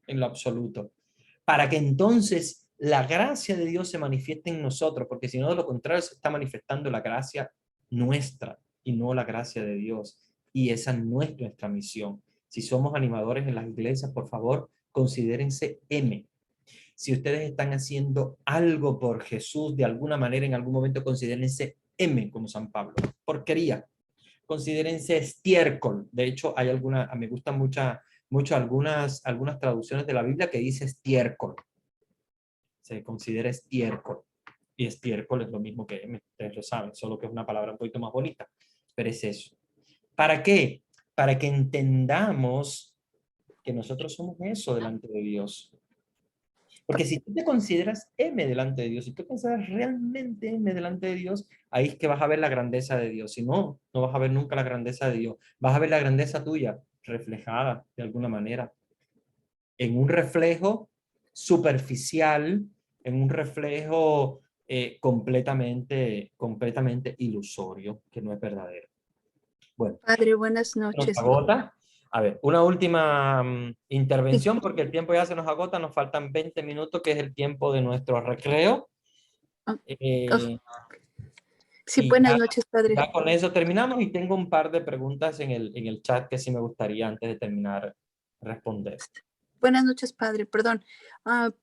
en lo absoluto. Para que entonces la gracia de Dios se manifieste en nosotros, porque si no, de lo contrario, se está manifestando la gracia nuestra y no la gracia de Dios. Y esa no es nuestra misión. Si somos animadores en las iglesias, por favor, considérense M. Si ustedes están haciendo algo por Jesús, de alguna manera, en algún momento, considérense M como San Pablo. Porquería. Considérense estiércol. De hecho, hay me gustan mucho algunas traducciones de la Biblia que dice estiércol. Se considera estiércol. Y estiércol es lo mismo que M. Ustedes lo saben, solo que es una palabra un poquito más bonita. Pero es eso. ¿Para qué? Para que entendamos que nosotros somos eso delante de Dios. Porque si tú te consideras M delante de Dios, si tú consideras realmente M delante de Dios, ahí es que vas a ver la grandeza de Dios. Si no, no vas a ver nunca la grandeza de Dios. Vas a ver la grandeza tuya reflejada de alguna manera en un reflejo superficial, en un reflejo completamente ilusorio, que no es verdadero. Bueno, Padre, buenas nos noches. agota. A ver, una última intervención, porque el tiempo ya se nos agota, nos faltan 20 minutos, que es el tiempo de nuestro recreo. Sí, Y buenas noches, Padre. ya con eso terminamos, y tengo un par de preguntas en el chat que sí me gustaría, antes de terminar, responder. Buenas noches, Padre. Perdón,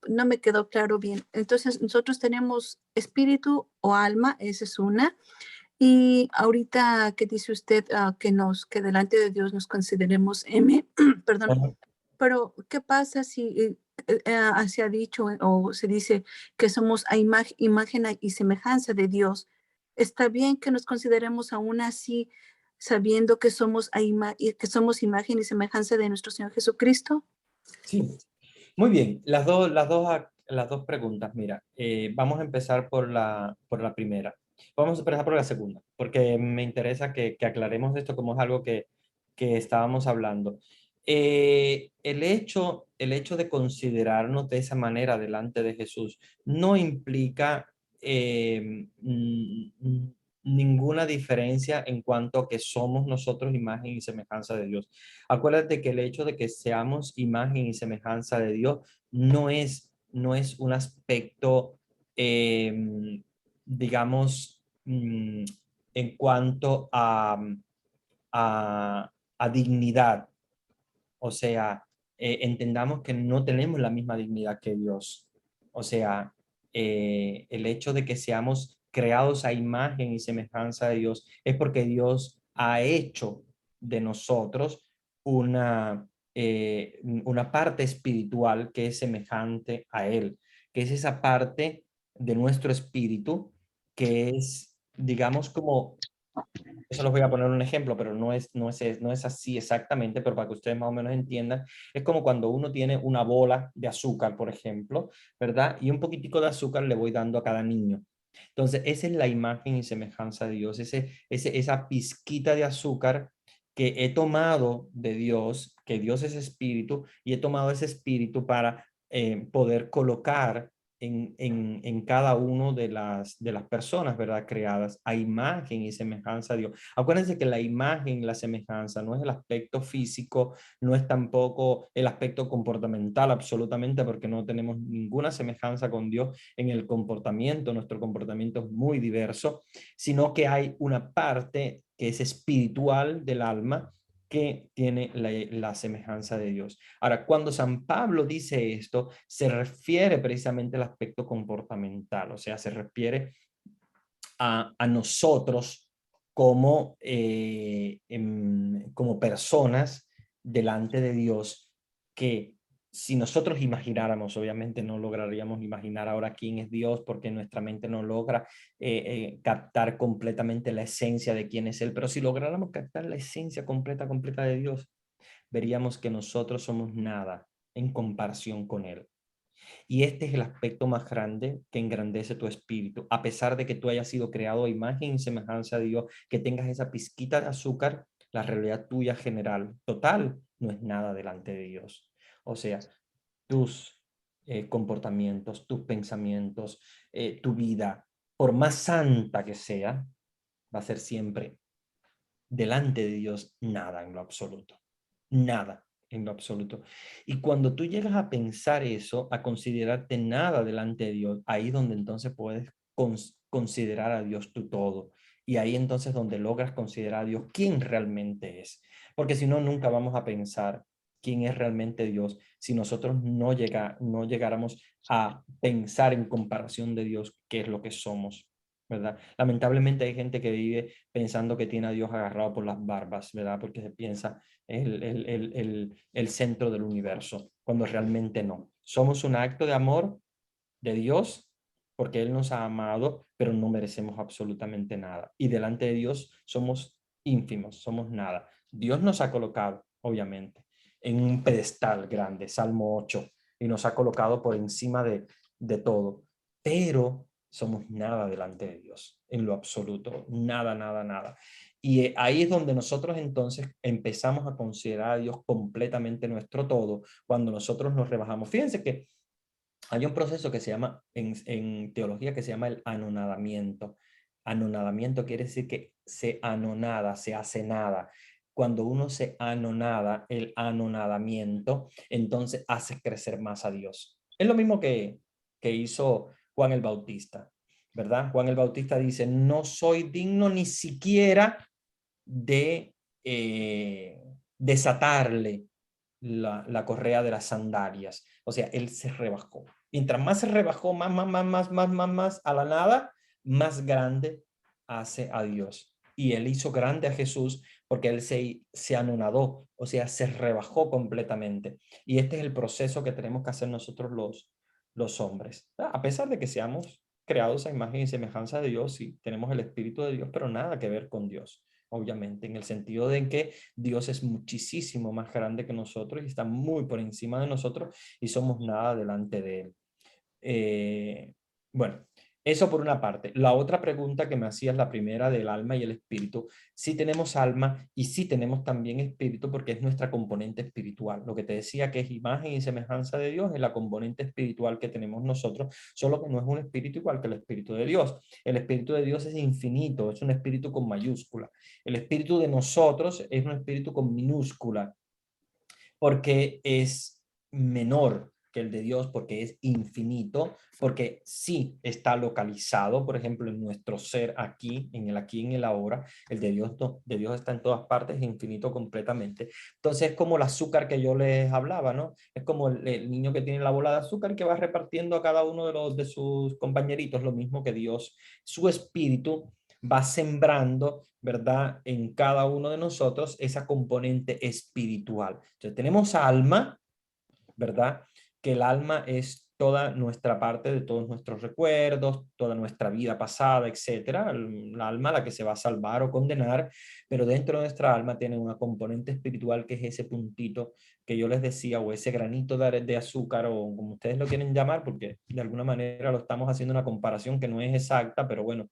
no me quedó claro bien. Entonces, nosotros tenemos espíritu o alma, esa es una. Y ahorita que dice usted que delante de Dios nos consideremos M, perdón, pero ¿qué pasa si se ha dicho o se dice que somos a imagen y semejanza de Dios? ¿Está bien que nos consideremos aún así, sabiendo que somos imagen y semejanza de nuestro Señor Jesucristo? Sí, muy bien. Las dos preguntas, mira, vamos a empezar por la primera. Vamos a empezar por la segunda, porque me interesa que aclaremos esto, como es algo que estábamos hablando. El hecho de considerarnos de esa manera delante de Jesús no implica ninguna diferencia en cuanto a que somos nosotros imagen y semejanza de Dios. Acuérdate que el hecho de que seamos imagen y semejanza de Dios no es un aspecto digamos, en cuanto a dignidad. O sea, entendamos que no tenemos la misma dignidad que Dios. O sea, el hecho de que seamos creados a imagen y semejanza de Dios es porque Dios ha hecho de nosotros una parte espiritual que es semejante a Él, que es esa parte de nuestro espíritu que es, digamos, como, eso les voy a poner un ejemplo, pero no es así exactamente, pero para que ustedes más o menos entiendan, es como cuando uno tiene una bola de azúcar, por ejemplo, ¿verdad? Y un poquitico de azúcar le voy dando a cada niño. Entonces, esa es la imagen y semejanza de Dios, esa pizquita de azúcar que he tomado de Dios, que Dios es espíritu, y he tomado ese espíritu para poder colocar en cada uno de las personas, ¿verdad? Creadas a imagen y semejanza de Dios. Acuérdense que la imagen y la semejanza no es el aspecto físico, no es tampoco el aspecto comportamental, absolutamente, porque no tenemos ninguna semejanza con Dios en el comportamiento. Nuestro comportamiento es muy diverso, sino que hay una parte que es espiritual del alma que tiene la semejanza de Dios. Ahora, cuando San Pablo dice esto, se refiere precisamente al aspecto comportamental, o sea, se refiere a nosotros como, como personas delante de Dios, que si nosotros imagináramos, obviamente no lograríamos imaginar ahora quién es Dios, porque nuestra mente no logra captar completamente la esencia de quién es Él, pero si lográramos captar la esencia completa de Dios, veríamos que nosotros somos nada en comparación con Él. Y este es el aspecto más grande que engrandece tu espíritu. A pesar de que tú hayas sido creado a imagen y semejanza de Dios, que tengas esa pizquita de azúcar, la realidad tuya general, total, no es nada delante de Dios. O sea, tus comportamientos, tus pensamientos, tu vida, por más santa que sea, va a ser siempre delante de Dios nada en lo absoluto. Nada en lo absoluto. Y cuando tú llegas a pensar eso, a considerarte nada delante de Dios, ahí es donde entonces puedes considerar a Dios tu todo. Y ahí entonces donde logras considerar a Dios quién realmente es. Porque si no, nunca vamos a pensar quién es realmente Dios si nosotros no llegáramos a pensar en comparación de Dios qué es lo que somos, ¿verdad? Lamentablemente hay gente que vive pensando que tiene a Dios agarrado por las barbas, ¿verdad? Porque se piensa el centro del universo, cuando realmente no. Somos un acto de amor de Dios porque Él nos ha amado, pero no merecemos absolutamente nada. Y delante de Dios somos ínfimos, somos nada. Dios nos ha colocado, obviamente, en un pedestal grande, Salmo 8, y nos ha colocado por encima de todo, pero somos nada delante de Dios, en lo absoluto, nada, nada, nada. Y ahí es donde nosotros entonces empezamos a considerar a Dios completamente nuestro todo, cuando nosotros nos rebajamos. Fíjense que hay un proceso que se llama, en teología, que se llama el anonadamiento. Anonadamiento quiere decir que se anonada, se hace nada. Cuando uno se anonada, el anonadamiento, entonces hace crecer más a Dios. Es lo mismo que hizo Juan el Bautista, ¿verdad? Juan el Bautista dice, no soy digno ni siquiera de desatarle la correa de las sandalias. O sea, él se rebajó. Mientras más se rebajó, más a la nada, más grande hace a Dios. Y él hizo grande a Jesús porque él se anonadó, o sea, se rebajó completamente. Y este es el proceso que tenemos que hacer nosotros los hombres. A pesar de que seamos creados a imagen y semejanza de Dios y tenemos el Espíritu de Dios, pero nada que ver con Dios, obviamente, en el sentido de que Dios es muchísimo más grande que nosotros y está muy por encima de nosotros y somos nada delante de Él. Bueno, eso por una parte. La otra pregunta que me hacías, la primera del alma y el espíritu. Sí tenemos alma y sí tenemos también espíritu porque es nuestra componente espiritual. Lo que te decía que es imagen y semejanza de Dios es la componente espiritual que tenemos nosotros, solo que no es un espíritu igual que el espíritu de Dios. El espíritu de Dios es infinito, es un espíritu con mayúscula. El espíritu de nosotros es un espíritu con minúscula porque es menor, que el de Dios porque es infinito, porque sí está localizado, por ejemplo, en nuestro ser aquí, en el ahora. El de Dios no, de Dios está en todas partes, es infinito completamente. Entonces es como el azúcar que yo les hablaba, ¿no? Es como el niño que tiene la bola de azúcar que va repartiendo a cada uno de sus compañeritos, lo mismo que Dios, su espíritu va sembrando, ¿verdad? En cada uno de nosotros esa componente espiritual. Entonces tenemos alma, ¿verdad? Que el alma es toda nuestra parte de todos nuestros recuerdos, toda nuestra vida pasada, etcétera. El alma la que se va a salvar o condenar, pero dentro de nuestra alma tiene una componente espiritual que es ese puntito que yo les decía, o ese granito de azúcar, o como ustedes lo quieren llamar, porque de alguna manera lo estamos haciendo una comparación que no es exacta, pero bueno,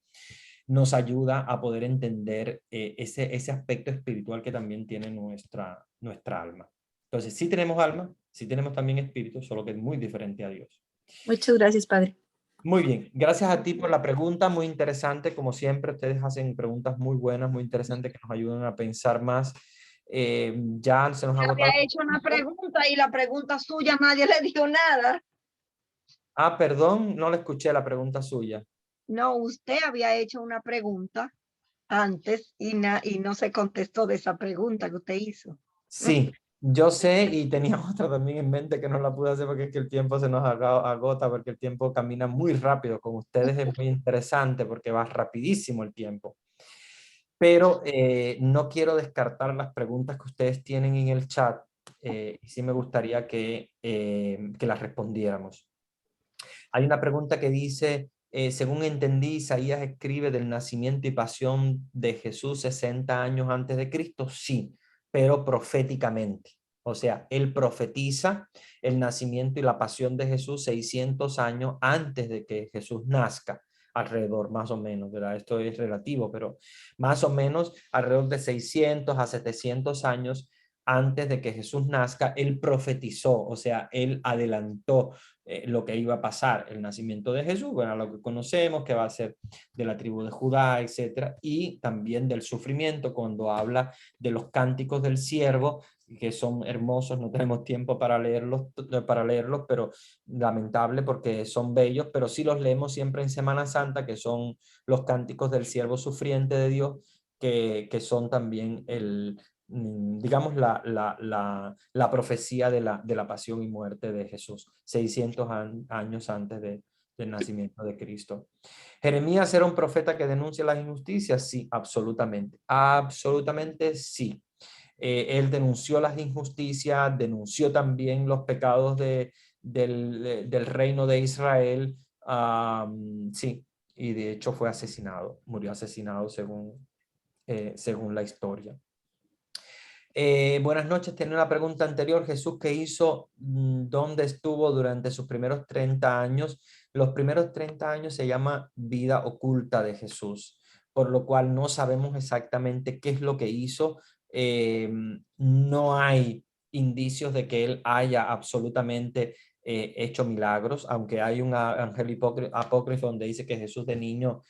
nos ayuda a poder entender ese aspecto espiritual que también tiene nuestra alma. Entonces, sí tenemos alma, sí tenemos también espíritu, solo que es muy diferente a Dios. Muchas gracias, Padre. Muy bien, gracias a ti por la pregunta, muy interesante, como siempre, ustedes hacen preguntas muy buenas, muy interesantes que nos ayudan a pensar más. Ya se nos ha agotado. Había hecho una pregunta y la pregunta suya nadie le dijo nada. Ah, perdón, no le escuché la pregunta suya. No, usted había hecho una pregunta antes y no se contestó de esa pregunta que usted hizo. Sí, yo sé y tenía otra también en mente que no la pude hacer porque es que el tiempo se nos agota, porque el tiempo camina muy rápido. Con ustedes es muy interesante porque va rapidísimo el tiempo. Pero no quiero descartar las preguntas que ustedes tienen en el chat y sí me gustaría que las respondiéramos. Hay una pregunta que dice, según entendí, Isaías escribe del nacimiento y pasión de Jesús 60 años antes de Cristo. Sí, pero proféticamente. O sea, él profetiza el nacimiento y la pasión de Jesús 600 años antes de que Jesús nazca, alrededor más o menos, ¿verdad? Esto es relativo, pero más o menos alrededor de 600 a 700 años antes de que Jesús nazca, él profetizó, o sea, él adelantó lo que iba a pasar, el nacimiento de Jesús, bueno, lo que conocemos, que va a ser de la tribu de Judá, etcétera, y también del sufrimiento, cuando habla de los cánticos del siervo, que son hermosos, no tenemos tiempo para leerlos, pero lamentable porque son bellos, pero sí los leemos siempre en Semana Santa, que son los cánticos del siervo sufriente de Dios, que son también digamos, la profecía de la pasión y muerte de Jesús, 600 años antes del nacimiento de Cristo. ¿Jeremías era un profeta que denuncia las injusticias? Sí, absolutamente. Absolutamente sí. Él denunció las injusticias, denunció también los pecados del reino de Israel. Sí, y de hecho fue asesinado, murió asesinado según la historia. Buenas noches, tenía una pregunta anterior. Jesús, ¿qué hizo? ¿Dónde estuvo durante sus primeros 30 años? Los primeros 30 años se llama vida oculta de Jesús, por lo cual no sabemos exactamente qué es lo que hizo. No hay indicios de que él haya absolutamente hecho milagros, aunque hay un ángel apócrifo donde dice que Jesús de niño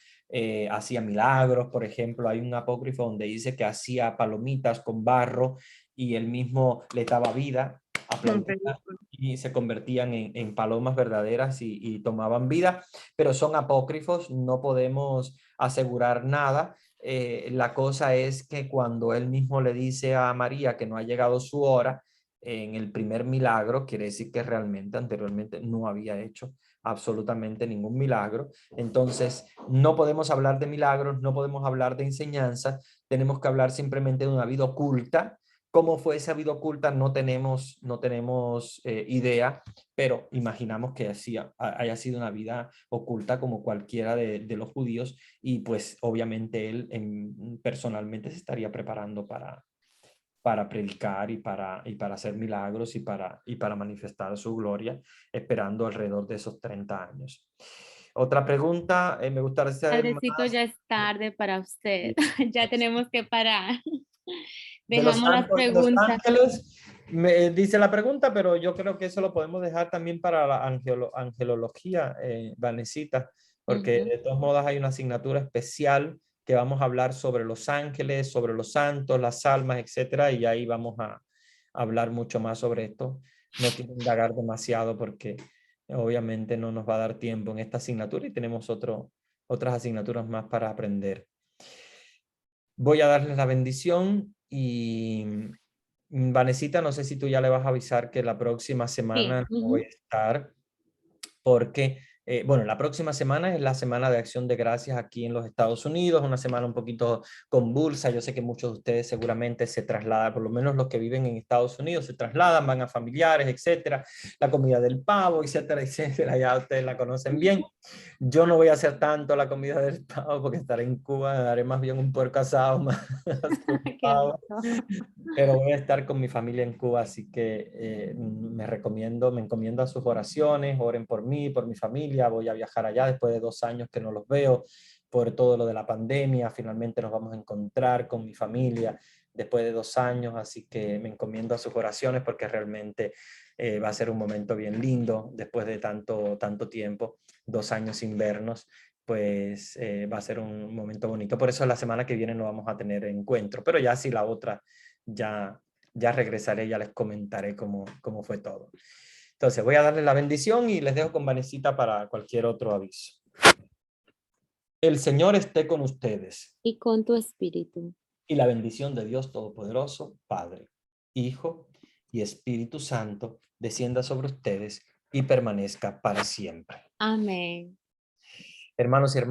hacía milagros. Por ejemplo, hay un apócrifo donde dice que hacía palomitas con barro y él mismo le daba vida a palomitas y se convertían en palomas verdaderas y tomaban vida, pero son apócrifos, no podemos asegurar nada. La cosa es que cuando él mismo le dice a María que no ha llegado su hora, en el primer milagro, quiere decir que realmente anteriormente no había hecho absolutamente ningún milagro. Entonces, no podemos hablar de milagros, no podemos hablar de enseñanza, tenemos que hablar simplemente de una vida oculta. ¿Cómo fue esa vida oculta? No tenemos idea, pero imaginamos que haya sido una vida oculta como cualquiera de los judíos y pues obviamente él personalmente se estaría preparando para predicar y para hacer milagros y para manifestar su gloria, esperando alrededor de esos 30 años. Otra pregunta, me gustaría saber Padrecito, más. ya es tarde para usted. Ya tenemos que parar. De los Dejamos las santos de los preguntas. ángeles, dice la pregunta, pero yo creo que eso lo podemos dejar también para la angelología, Vanesita, porque de todos modos hay una asignatura especial que vamos a hablar sobre los ángeles, sobre los santos, las almas, etcétera, y ahí vamos a hablar mucho más sobre esto. no quiero indagar demasiado porque obviamente no nos va a dar tiempo en esta asignatura y tenemos otras asignaturas más para aprender. Voy a darles la bendición y Vanesita, no sé si tú ya le vas a avisar que la próxima semana no voy a estar porque, bueno, la próxima semana es la Semana de Acción de Gracias aquí en los Estados Unidos, una semana un poquito convulsa. Yo sé que muchos de ustedes seguramente se trasladan, por lo menos los que viven en Estados Unidos, se trasladan, van a familiares, etcétera. La comida del pavo, etcétera, etcétera, ya ustedes la conocen bien. Yo no voy a hacer tanto la comida del pavo porque estaré en Cuba, haré más bien un puerco asado más que un pavo. Pero voy a estar con mi familia en Cuba, así que me encomiendo a sus oraciones, oren por mí, por mi familia. Voy a viajar allá después de 2 años que no los veo por todo lo de la pandemia. Finalmente nos vamos a encontrar con mi familia después de 2 años, así que me encomiendo a sus oraciones porque realmente va a ser un momento bien lindo después de tanto tiempo, 2 años sin vernos. Pues va a ser un momento bonito. Por eso la semana que viene no vamos a tener encuentro, pero ya si la otra ya regresaré, ya les comentaré cómo fue todo. Entonces voy a darles la bendición y les dejo con Vanesita para cualquier otro aviso. El Señor esté con ustedes. Y con tu espíritu. Y la bendición de Dios Todopoderoso, Padre, Hijo y Espíritu Santo, descienda sobre ustedes y permanezca para siempre. Amén. Hermanos y hermanas.